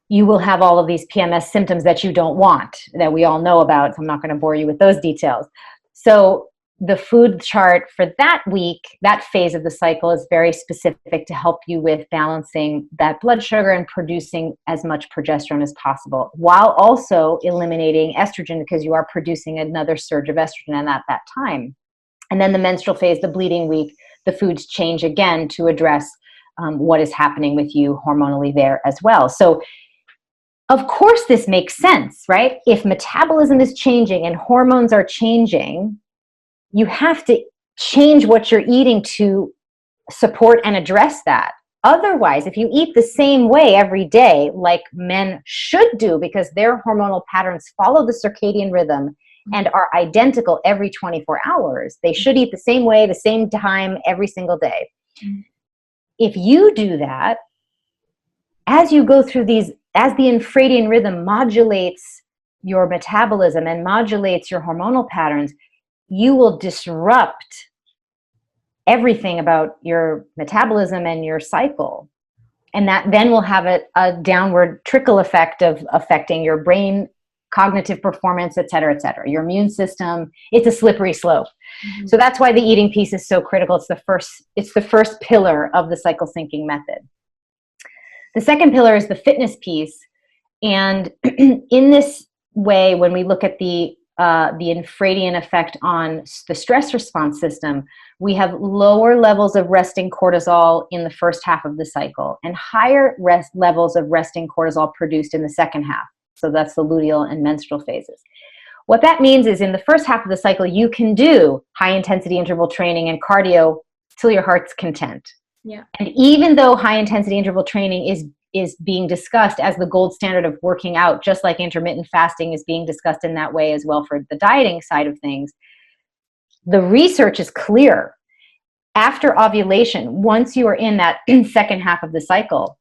you will have all of these PMS symptoms that you don't want, that we all know about. So I'm not going to bore you with those details. So the food chart for that week, that phase of the cycle, is very specific to help you with balancing that blood sugar and producing as much progesterone as possible, while also eliminating estrogen, because you are producing another surge of estrogen at that time. And then the menstrual phase, the bleeding week, the foods change again to address what is happening with you hormonally there as well. So of course this makes sense, right? If metabolism is changing and hormones are changing, you have to change what you're eating to support and address that. Otherwise, if you eat the same way every day, like men should do, because their hormonal patterns follow the circadian rhythm and are identical every 24 hours, they should eat the same way, the same time, every single day. If you do that, as you go through these, as the infradian rhythm modulates your metabolism and modulates your hormonal patterns, you will disrupt everything about your metabolism and your cycle. And that then will have a downward trickle effect of affecting your brain, cognitive performance, et cetera, your immune system. It's a slippery slope. Mm-hmm. So that's why the eating piece is so critical. It's the first pillar of the cycle syncing method. The second pillar is the fitness piece. And in this way, when we look at the infradian effect on the stress response system, we have lower levels of resting cortisol in the first half of the cycle and higher levels of resting cortisol produced in the second half. So that's the luteal and menstrual phases. What that means is in the first half of the cycle, you can do high intensity interval training and cardio till your heart's content. Yeah. And even though high intensity interval training is being discussed as the gold standard of working out, just like intermittent fasting is being discussed in that way as well for the dieting side of things, the research is clear. After ovulation, once you are in that second half of the cycle,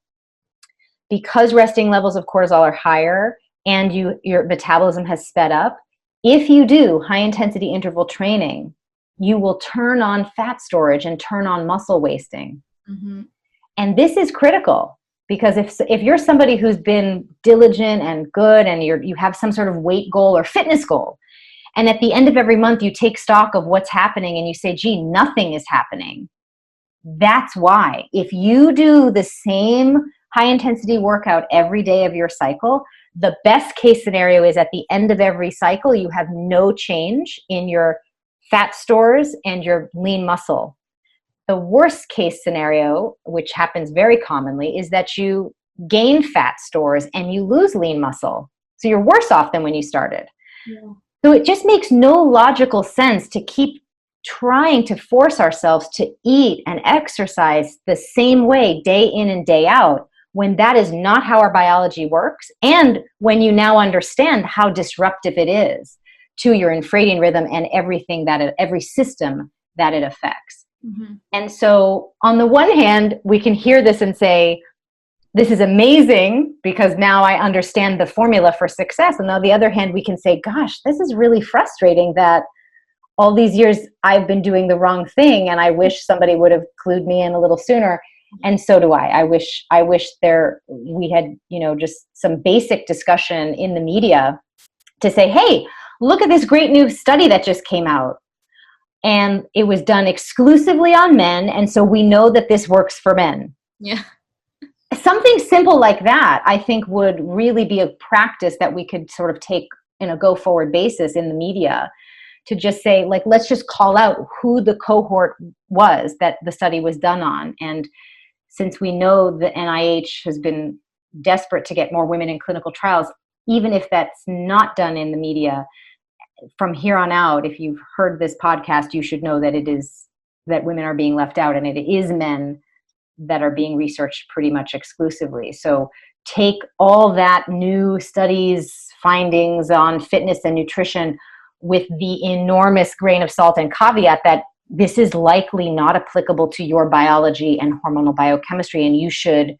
because resting levels of cortisol are higher and your metabolism has sped up, if you do high intensity interval training, you will turn on fat storage and turn on muscle wasting. Mm-hmm. And this is critical. Because if you're somebody who's been diligent and good and you have some sort of weight goal or fitness goal, and at the end of every month you take stock of what's happening and you say, gee, nothing is happening, that's why. If you do the same high intensity workout every day of your cycle, the best case scenario is at the end of every cycle, you have no change in your fat stores and your lean muscle. The worst case scenario, which happens very commonly, is that you gain fat stores and you lose lean muscle. So you're worse off than when you started. Yeah. So it just makes no logical sense to keep trying to force ourselves to eat and exercise the same way day in and day out, when that is not how our biology works, and when you now understand how disruptive it is to your infradian rhythm and every system that it affects. Mm-hmm. And so on the one hand, we can hear this and say, this is amazing because now I understand the formula for success. And on the other hand, we can say, gosh, this is really frustrating that all these years I've been doing the wrong thing and I wish somebody would have clued me in a little sooner. And so do I. I wish we had, just some basic discussion in the media to say, hey, look at this great new study that just came out. And it was done exclusively on men. And so we know that this works for men. Yeah. Something simple like that, I think, would really be a practice that we could sort of take in a go-forward basis in the media to just say, like, let's just call out who the cohort was that the study was done on. And since we know the NIH has been desperate to get more women in clinical trials, even if that's not done in the media, from here on out, if you've heard this podcast, you should know that it is that women are being left out, and it is men that are being researched pretty much exclusively. So take all that new studies, findings on fitness and nutrition with the enormous grain of salt and caveat that this is likely not applicable to your biology and hormonal biochemistry, and you should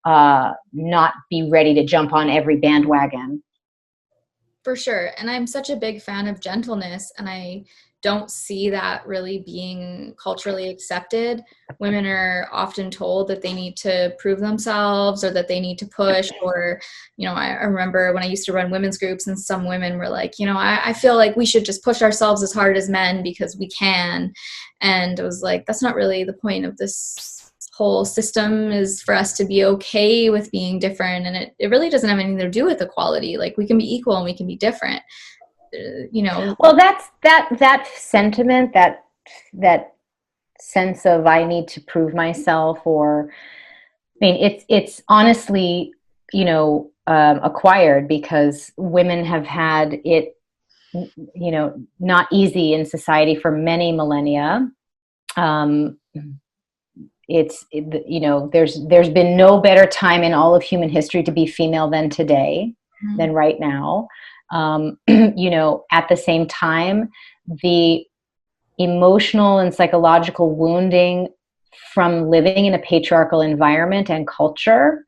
not be ready to jump on every bandwagon. For sure. And I'm such a big fan of gentleness, and I don't see that really being culturally accepted. Women are often told that they need to prove themselves or that they need to push, or, I remember when I used to run women's groups and some women were like, I feel like we should just push ourselves as hard as men because we can. And it was like, that's not really the point of this whole system, is for us to be okay with being different. And it really doesn't have anything to do with equality. Like, we can be equal and we can be different. Well, that's that sentiment, that sense of I need to prove myself, or it's honestly acquired, because women have had it not easy in society for many millennia. There's been no better time in all of human history to be female than today, than right now. At the same time, the emotional and psychological wounding from living in a patriarchal environment and culture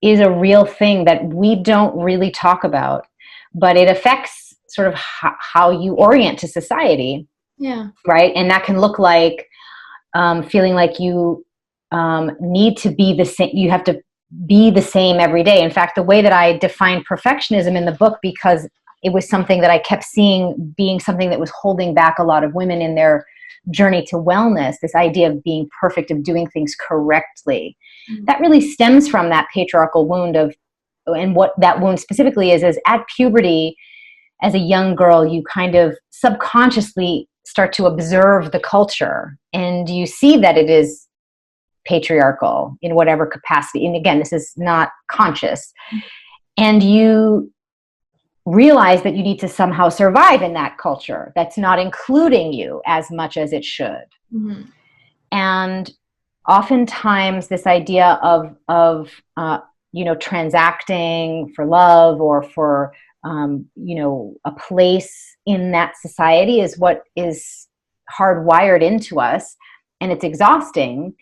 is a real thing that we don't really talk about, but it affects sort of how you orient to society. Yeah. Right. And that can look like feeling like you need to be the same. You have to be the same every day. In fact, the way that I defined perfectionism in the book, because it was something that I kept seeing being something that was holding back a lot of women in their journey to wellness, this idea of being perfect, of doing things correctly, that really stems from that patriarchal wound and what that wound specifically is at puberty, as a young girl, you kind of subconsciously start to observe the culture, and you see that it is patriarchal in whatever capacity. And again, this is not conscious. And you realize that you need to somehow survive in that culture that's not including you as much as it should. Mm-hmm. And oftentimes this idea of transacting for love or for a place in that society is what is hardwired into us, and it's exhausting.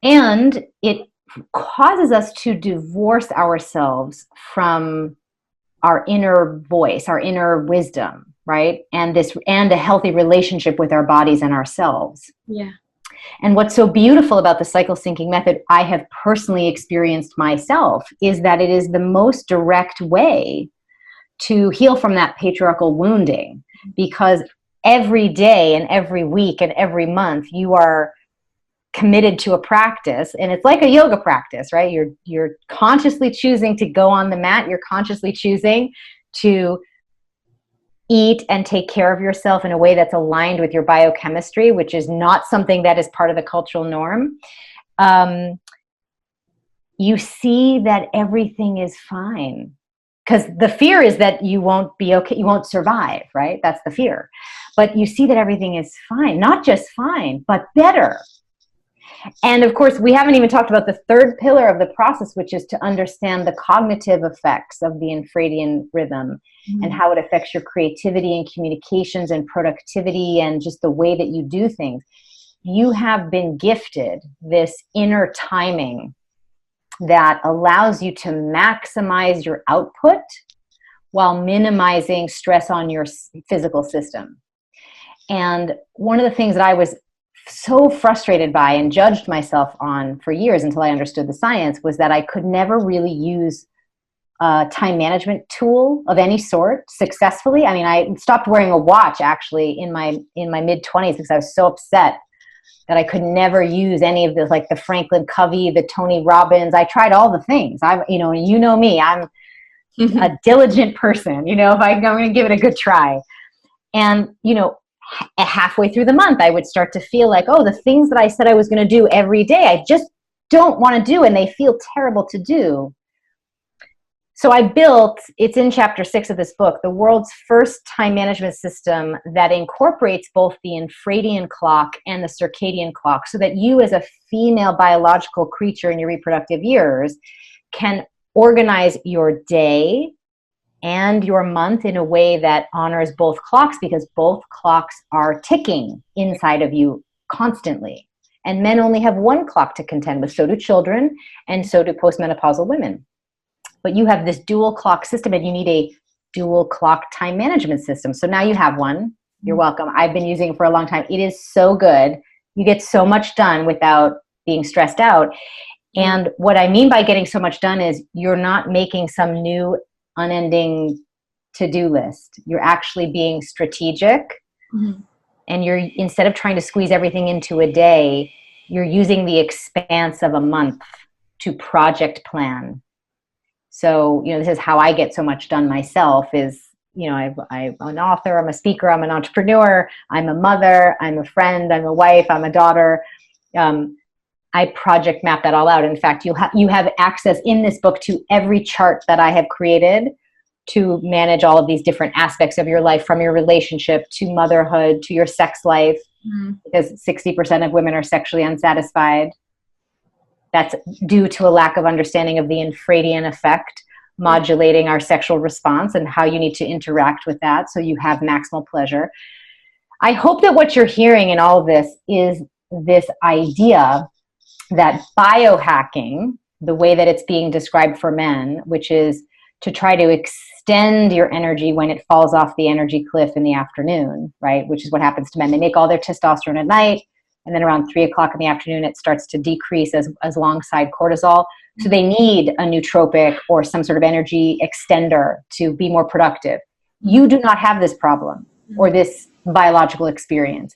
And it causes us to divorce ourselves from our inner voice, our inner wisdom, right? And a healthy relationship with our bodies and ourselves. Yeah. And what's so beautiful about the cycle syncing method, I have personally experienced myself, is that it is the most direct way to heal from that patriarchal wounding, because every day and every week and every month you are committed to a practice, and it's like a yoga practice, right? You're consciously choosing to go on the mat. You're consciously choosing to eat and take care of yourself in a way that's aligned with your biochemistry, which is not something that is part of the cultural norm. You see that everything is fine, because the fear is that you won't be okay, you won't survive, right? That's the fear. But you see that everything is fine, not just fine, but better. And of course, we haven't even talked about the third pillar of the process, which is to understand the cognitive effects of the Infradian rhythm, and how it affects your creativity and communications and productivity and just the way that you do things. You have been gifted this inner timing that allows you to maximize your output while minimizing stress on your physical system. And one of the things that I was so frustrated by and judged myself on for years until I understood the science was that I could never really use a time management tool of any sort successfully. I mean, I stopped wearing a watch actually in my mid-20s because I was so upset that I could never use any of the, like the Franklin Covey, the Tony Robbins. I tried all the things. I'm me, I'm a diligent person, if I'm going to give it a good try. And, halfway through the month, I would start to feel like, oh, the things that I said I was going to do every day, I just don't want to do, and they feel terrible to do. So I built, it's in chapter 6 of this book, the world's first time management system that incorporates both the infradian clock and the circadian clock, so that you as a female biological creature in your reproductive years can organize your day and your month in a way that honors both clocks, because both clocks are ticking inside of you constantly. And men only have one clock to contend with. So do children, and so do postmenopausal women. But you have this dual clock system, and you need a dual clock time management system. So now you have one. You're welcome. I've been using it for a long time. It is so good. You get so much done without being stressed out. And what I mean by getting so much done is you're not making some new unending to-do list. You're actually being strategic. Mm-hmm. And you're, instead of trying to squeeze everything into a day, you're using the expanse of a month to project plan. So, this is how I get so much done myself is, I'm an author, I'm a speaker, I'm an entrepreneur, I'm a mother, I'm a friend, I'm a wife, I'm a daughter. I project map that all out. In fact, you have access in this book to every chart that I have created to manage all of these different aspects of your life, from your relationship to motherhood to your sex life, because 60% of women are sexually unsatisfied. That's due to a lack of understanding of the infradian effect, modulating our sexual response and how you need to interact with that so you have maximal pleasure. I hope that what you're hearing in all of this is this idea that biohacking, the way that it's being described for men, which is to try to extend your energy when it falls off the energy cliff in the afternoon, right? Which is what happens to men. They make all their testosterone at night, and then around 3 o'clock in the afternoon, it starts to decrease as alongside cortisol. So they need a nootropic or some sort of energy extender to be more productive. You do not have this problem or this biological experience.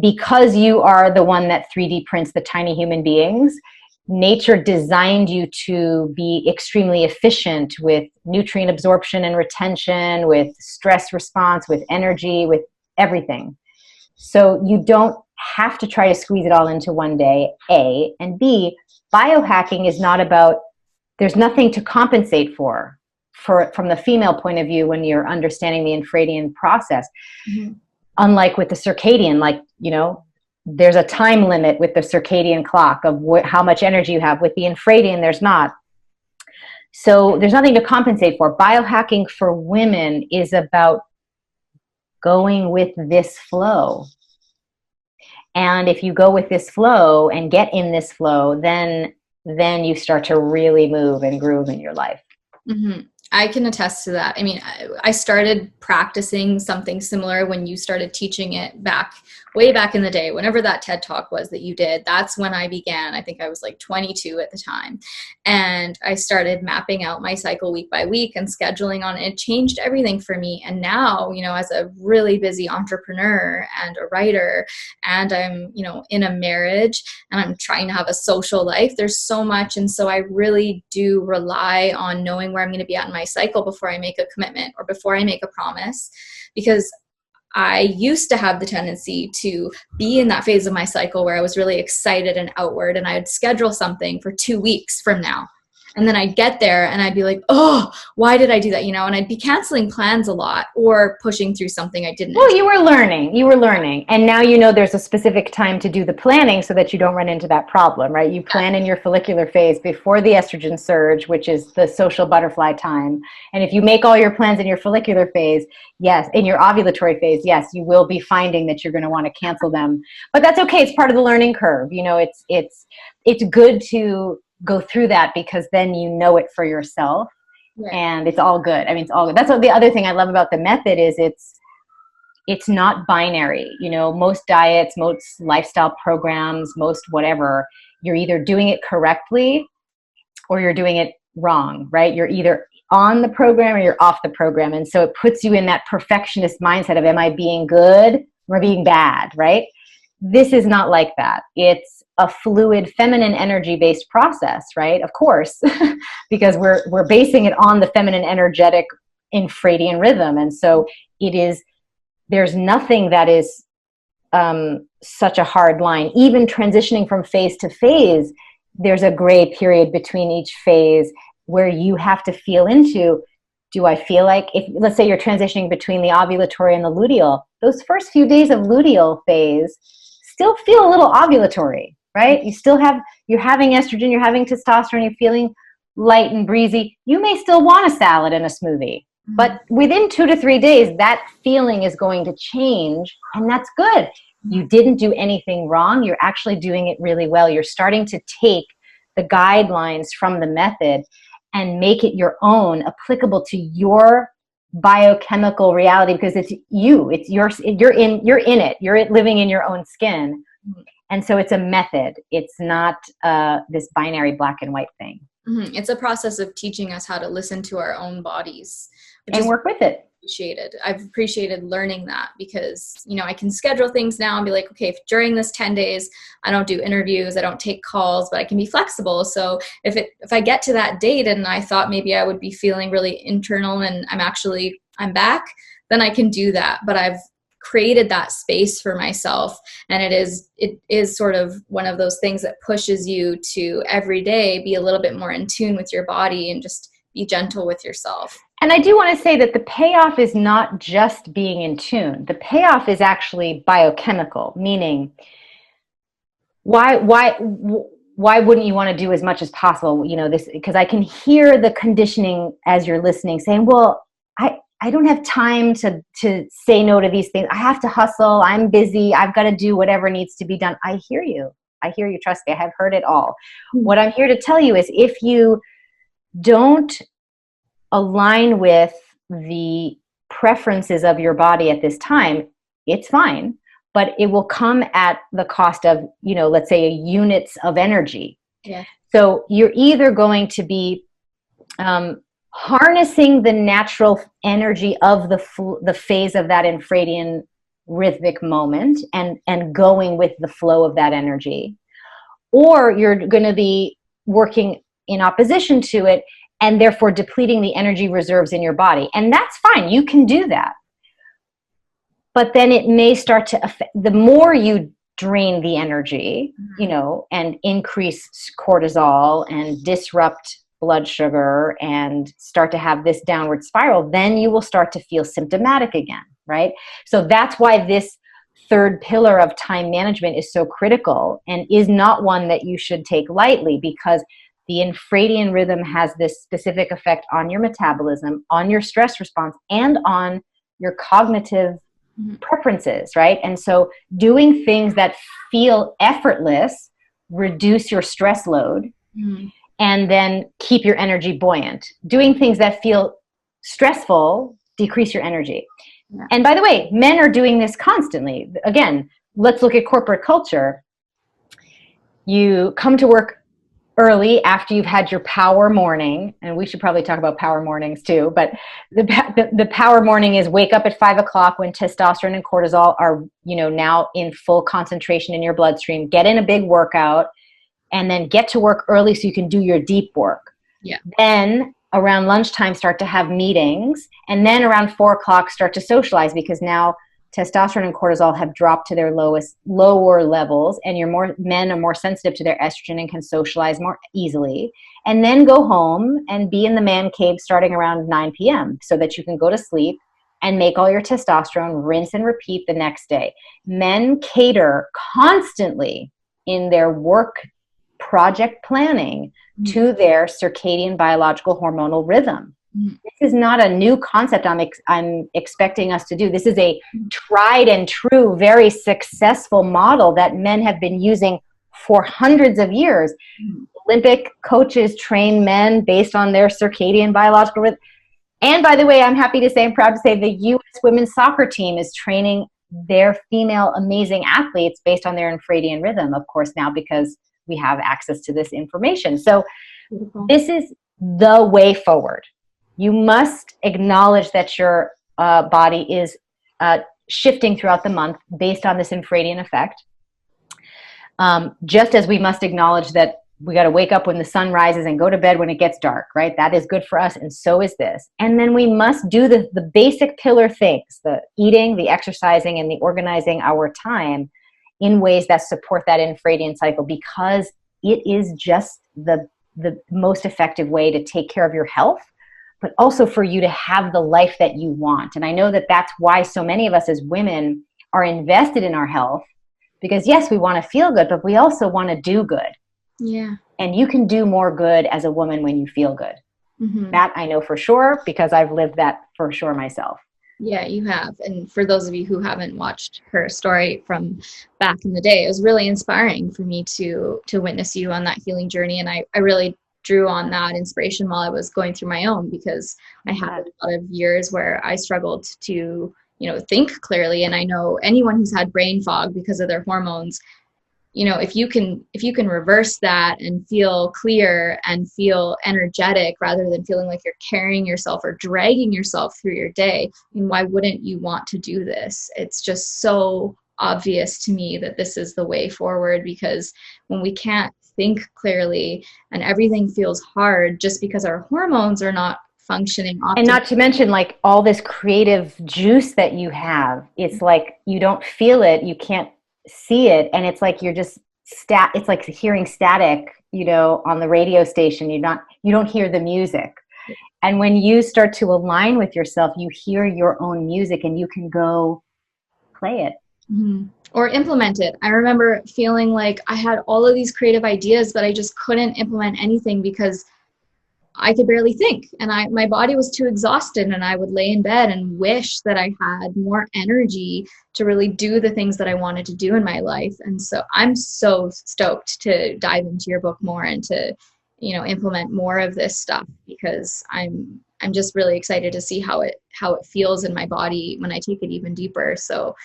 Because you are the one that 3D prints the tiny human beings, nature designed you to be extremely efficient with nutrient absorption and retention, with stress response, with energy, with everything. So you don't have to try to squeeze it all into one day, A. And B, biohacking is not about, there's nothing to compensate for from the female point of view when you're understanding the infradian process. Mm-hmm. Unlike with the circadian, there's a time limit with the circadian clock of how much energy you have. With the infradian, there's not. So there's nothing to compensate for. Biohacking for women is about going with this flow. And if you go with this flow and get in this flow, then you start to really move and groove in your life. Mm-hmm. I can attest to that. I mean, I started practicing something similar when you started teaching it way back in the day, whenever that TED Talk was that you did. That's when I began. I think I was like 22 at the time. And I started mapping out my cycle week by week and scheduling on it. It changed everything for me. And now, as a really busy entrepreneur and a writer, and I'm, in a marriage and I'm trying to have a social life, there's so much. And so I really do rely on knowing where I'm going to be at in my cycle before I make a commitment or before I make a promise, because I used to have the tendency to be in that phase of my cycle where I was really excited and outward, and I would schedule something for 2 weeks from now. And then I'd get there and I'd be like, oh, why did I do that? And I'd be canceling plans a lot or pushing through something I didn't. Well, you were learning. And now there's a specific time to do the planning so that you don't run into that problem, right? You plan in your follicular phase before the estrogen surge, which is the social butterfly time. And if you make all your plans in your follicular phase, yes, in your ovulatory phase, yes, you will be finding that you're going to want to cancel them. But that's okay. It's part of the learning curve. It's good to go through that, because then you know it for yourself. Right. And it's all good. I mean, it's all good. That's what the other thing I love about the method is it's not binary. Most diets, most lifestyle programs, most whatever, you're either doing it correctly or you're doing it wrong, right? You're either on the program or you're off the program. And so it puts you in that perfectionist mindset of, am I being good or being bad, right? This is not like that. It's a fluid, feminine energy-based process, right? Of course, because we're basing it on the feminine energetic infradian rhythm. And so there's nothing that is such a hard line. Even transitioning from phase to phase, there's a gray period between each phase. where you have to feel into, do I feel like, if let's say you're transitioning between the ovulatory and the luteal, those first few days of luteal phase still feel a little ovulatory, right? You're having estrogen, you're having testosterone, you're feeling light and breezy. You may still want a salad and a smoothie, but within 2 to 3 days, that feeling is going to change, and that's good. You didn't do anything wrong. You're actually doing it really well. You're starting to take the guidelines from the method and make it your own, applicable to your biochemical reality, because it's you. It's yours. You're in it. You're living in your own skin. And so it's a method. It's not this binary black and white thing. It's a process of teaching us how to listen to our own bodies, and work with it. I've appreciated learning that, because, I can schedule things now and be like, okay, if during this 10 days, I don't do interviews, I don't take calls, but I can be flexible. So if I get to that date and I thought maybe I would be feeling really internal and I'm back, then I can do that. But I've created that space for myself. And it is sort of one of those things that pushes you to every day be a little bit more in tune with your body and just be gentle with yourself. And I do want to say that the payoff is not just being in tune. The payoff is actually biochemical, meaning why wouldn't you want to do as much as possible? Because I can hear the conditioning as you're listening saying, well, I don't have time to say no to these things. I have to hustle. I'm busy. I've got to do whatever needs to be done. I hear you. Trust me. I have heard it all. What I'm here to tell you is, if you don't align with the preferences of your body at this time, it's fine, but it will come at the cost of, let's say, units of energy. Yeah. So you're either going to be harnessing the natural energy of the phase of that infradian rhythmic moment and going with the flow of that energy, or you're going to be working in opposition to it and therefore depleting the energy reserves in your body. And that's fine. You can do that. But then it may start to affect, the more you drain the energy, and increase cortisol and disrupt blood sugar and start to have this downward spiral, then you will start to feel symptomatic again, right? So that's why this third pillar of time management is so critical, and is not one that you should take lightly, because the infradian rhythm has this specific effect on your metabolism, on your stress response, and on your cognitive preferences, right? And so doing things that feel effortless reduce your stress load, and then keep your energy buoyant. Doing things that feel stressful decrease your energy. Yeah. And by the way, men are doing this constantly. Again, let's look at corporate culture. You come to work early after you've had your power morning, and we should probably talk about power mornings too, but the power morning is wake up at 5 o'clock when testosterone and cortisol are, now in full concentration in your bloodstream, get in a big workout, and then get to work early so you can do your deep work. Yeah. Then around lunchtime, start to have meetings, and then around 4 o'clock, start to socialize, because now testosterone and cortisol have dropped to their lower levels, and men are more sensitive to their estrogen and can socialize more easily. And then go home and be in the man cave starting around 9 p.m. so that you can go to sleep and make all your testosterone, rinse and repeat the next day. Men cater constantly in their work project planning to their circadian biological hormonal rhythm. This is not a new concept I'm expecting us to do. This is a tried and true, very successful model that men have been using for hundreds of years. Olympic coaches train men based on their circadian biological rhythm. And by the way, I'm proud to say the U.S. women's soccer team is training their female amazing athletes based on their infradian rhythm, of course, now because we have access to this information. So this is the way forward. You must acknowledge that your body is shifting throughout the month based on this infradian effect. Just as we must acknowledge that we got to wake up when the sun rises and go to bed when it gets dark, right? That is good for us, and so is this. And then we must do the basic pillar things, the eating, the exercising, and the organizing our time in ways that support that infradian cycle, because it is just the the most effective way to take care of your health, but also for you to have the life that you want. And I know that that's why so many of us as women are invested in our health, because yes, we want to feel good, but we also want to do good. Yeah. And you can do more good as a woman when you feel good. Mm-hmm. That I know for sure, because I've lived that for sure myself. Yeah, you have. And for those of you who haven't watched her story from back in the day, it was really inspiring for me to witness you on that healing journey. And I really drew on that inspiration while I was going through my own, because I had a lot of years where I struggled to, think clearly. And I know anyone who's had brain fog because of their hormones, if you can reverse that and feel clear and feel energetic rather than feeling like you're carrying yourself or dragging yourself through your day, why wouldn't you want to do this? It's just so obvious to me that this is the way forward, because when we can't think clearly and everything feels hard just because our hormones are not functioning optimally. And not to mention, like, all this creative juice that you have, it's like you don't feel it, you can't see it, and it's like you're just it's like hearing static, on the radio station. You don't hear the music. And when you start to align with yourself, you hear your own music and you can go play it. Mm-hmm. Or implement it. I remember feeling like I had all of these creative ideas, but I just couldn't implement anything because I could barely think, and my body was too exhausted, and I would lay in bed and wish that I had more energy to really do the things that I wanted to do in my life. And so I'm so stoked to dive into your book more and to, implement more of this stuff, because I'm just really excited to see how it feels in my body when I take it even deeper. So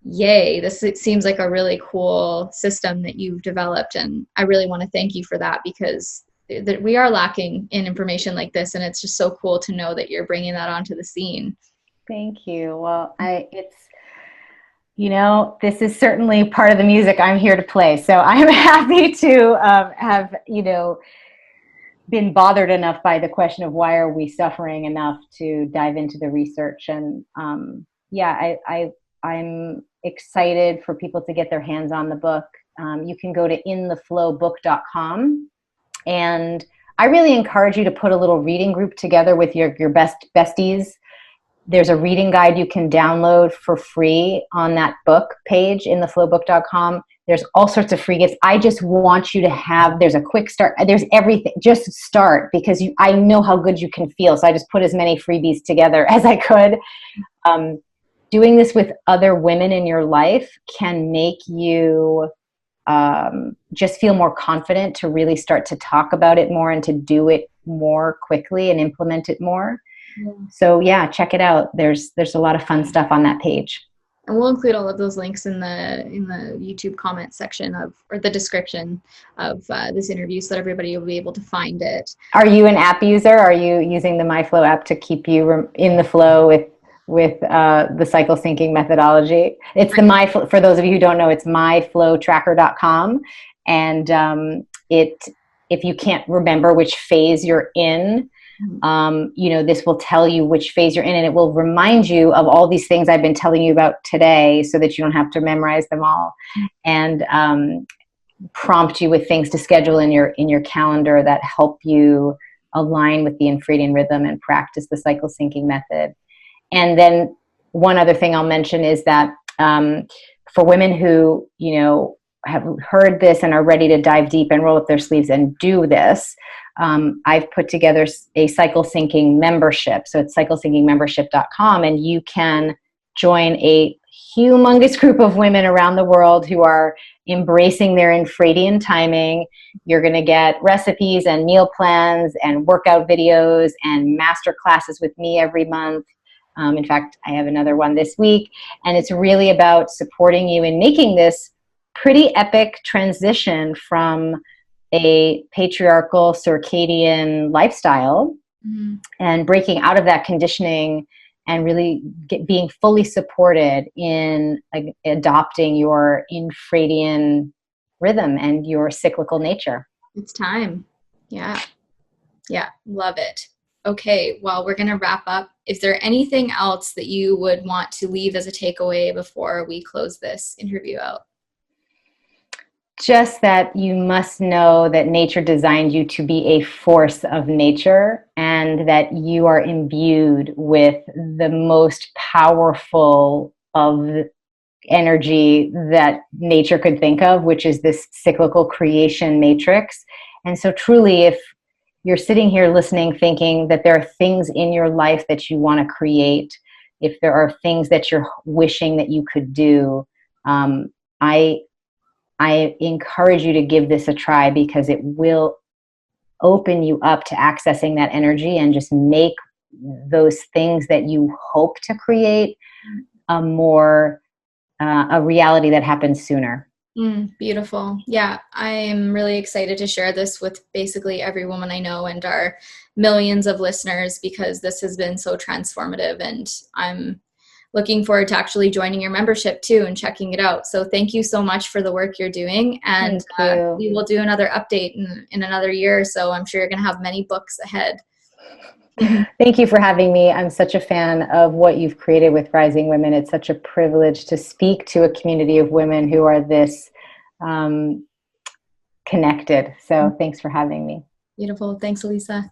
yay, it seems like a really cool system that you've developed, and I really want to thank you for that, because that we are lacking in information like this, and it's just so cool to know that you're bringing that onto the scene. Thank you. Well, this is certainly part of the music I'm here to play. So I'm happy to have, been bothered enough by the question of why are we suffering enough to dive into the research. And I'm excited for people to get their hands on the book. You can go to intheflowbook.com. And I really encourage you to put a little reading group together with your besties. There's a reading guide you can download for free on that book page, intheflowbook.com. There's all sorts of free gifts. I just want you to there's a quick start. There's everything. Just start, because I know how good you can feel. So I just put as many freebies together as I could. Doing this with other women in your life can make you just feel more confident to really start to talk about it more and to do it more quickly and implement it more. Yeah. So check it out. There's a lot of fun stuff on that page. And we'll include all of those links in the YouTube comment section or the description of this interview, so that everybody will be able to find it. Are you an app user? Are you using the MyFlow app to keep you in the flow with the cycle syncing methodology? It's for those of you who don't know, it's myflowtracker.com. And if you can't remember which phase you're in, this will tell you which phase you're in, and it will remind you of all these things I've been telling you about today, so that you don't have to memorize them all, and prompt you with things to schedule in your calendar that help you align with the Infradian rhythm and practice the cycle syncing method. And then one other thing I'll mention is that for women who, have heard this and are ready to dive deep and roll up their sleeves and do this, I've put together a cycle syncing membership. So it's cyclesyncingmembership.com, and you can join a humongous group of women around the world who are embracing their Infradian timing. You're going to get recipes and meal plans and workout videos and master classes with me every month. In fact, I have another one this week, and it's really about supporting you in making this pretty epic transition from a patriarchal circadian lifestyle and breaking out of that conditioning and really being fully supported in adopting your Infradian rhythm and your cyclical nature. It's time. Yeah. Love it. Okay, well, we're going to wrap up. Is there anything else that you would want to leave as a takeaway before we close this interview out? just that you must know that nature designed you to be a force of nature, and that you are imbued with the most powerful of energy that nature could think of, which is this cyclical creation matrix. And so truly, if you're sitting here listening, thinking that there are things in your life that you want to create, if there are things that you're wishing that you could do, um, I I encourage you to give this a try, because it will open you up to accessing that energy and just make those things that you hope to create a more a reality that happens sooner. Beautiful. Yeah, I'm really excited to share this with basically every woman I know and our millions of listeners, because this has been so transformative, and I'm looking forward to actually joining your membership too and checking it out. So thank you so much for the work you're doing, and Thank you. we will do another update in another year or so. I'm sure you're going to have many books ahead. Thank you for having me. I'm such a fan of what you've created with Rising Women. It's such a privilege to speak to a community of women who are this connected. So thanks for having me. Beautiful. Thanks, Alisa.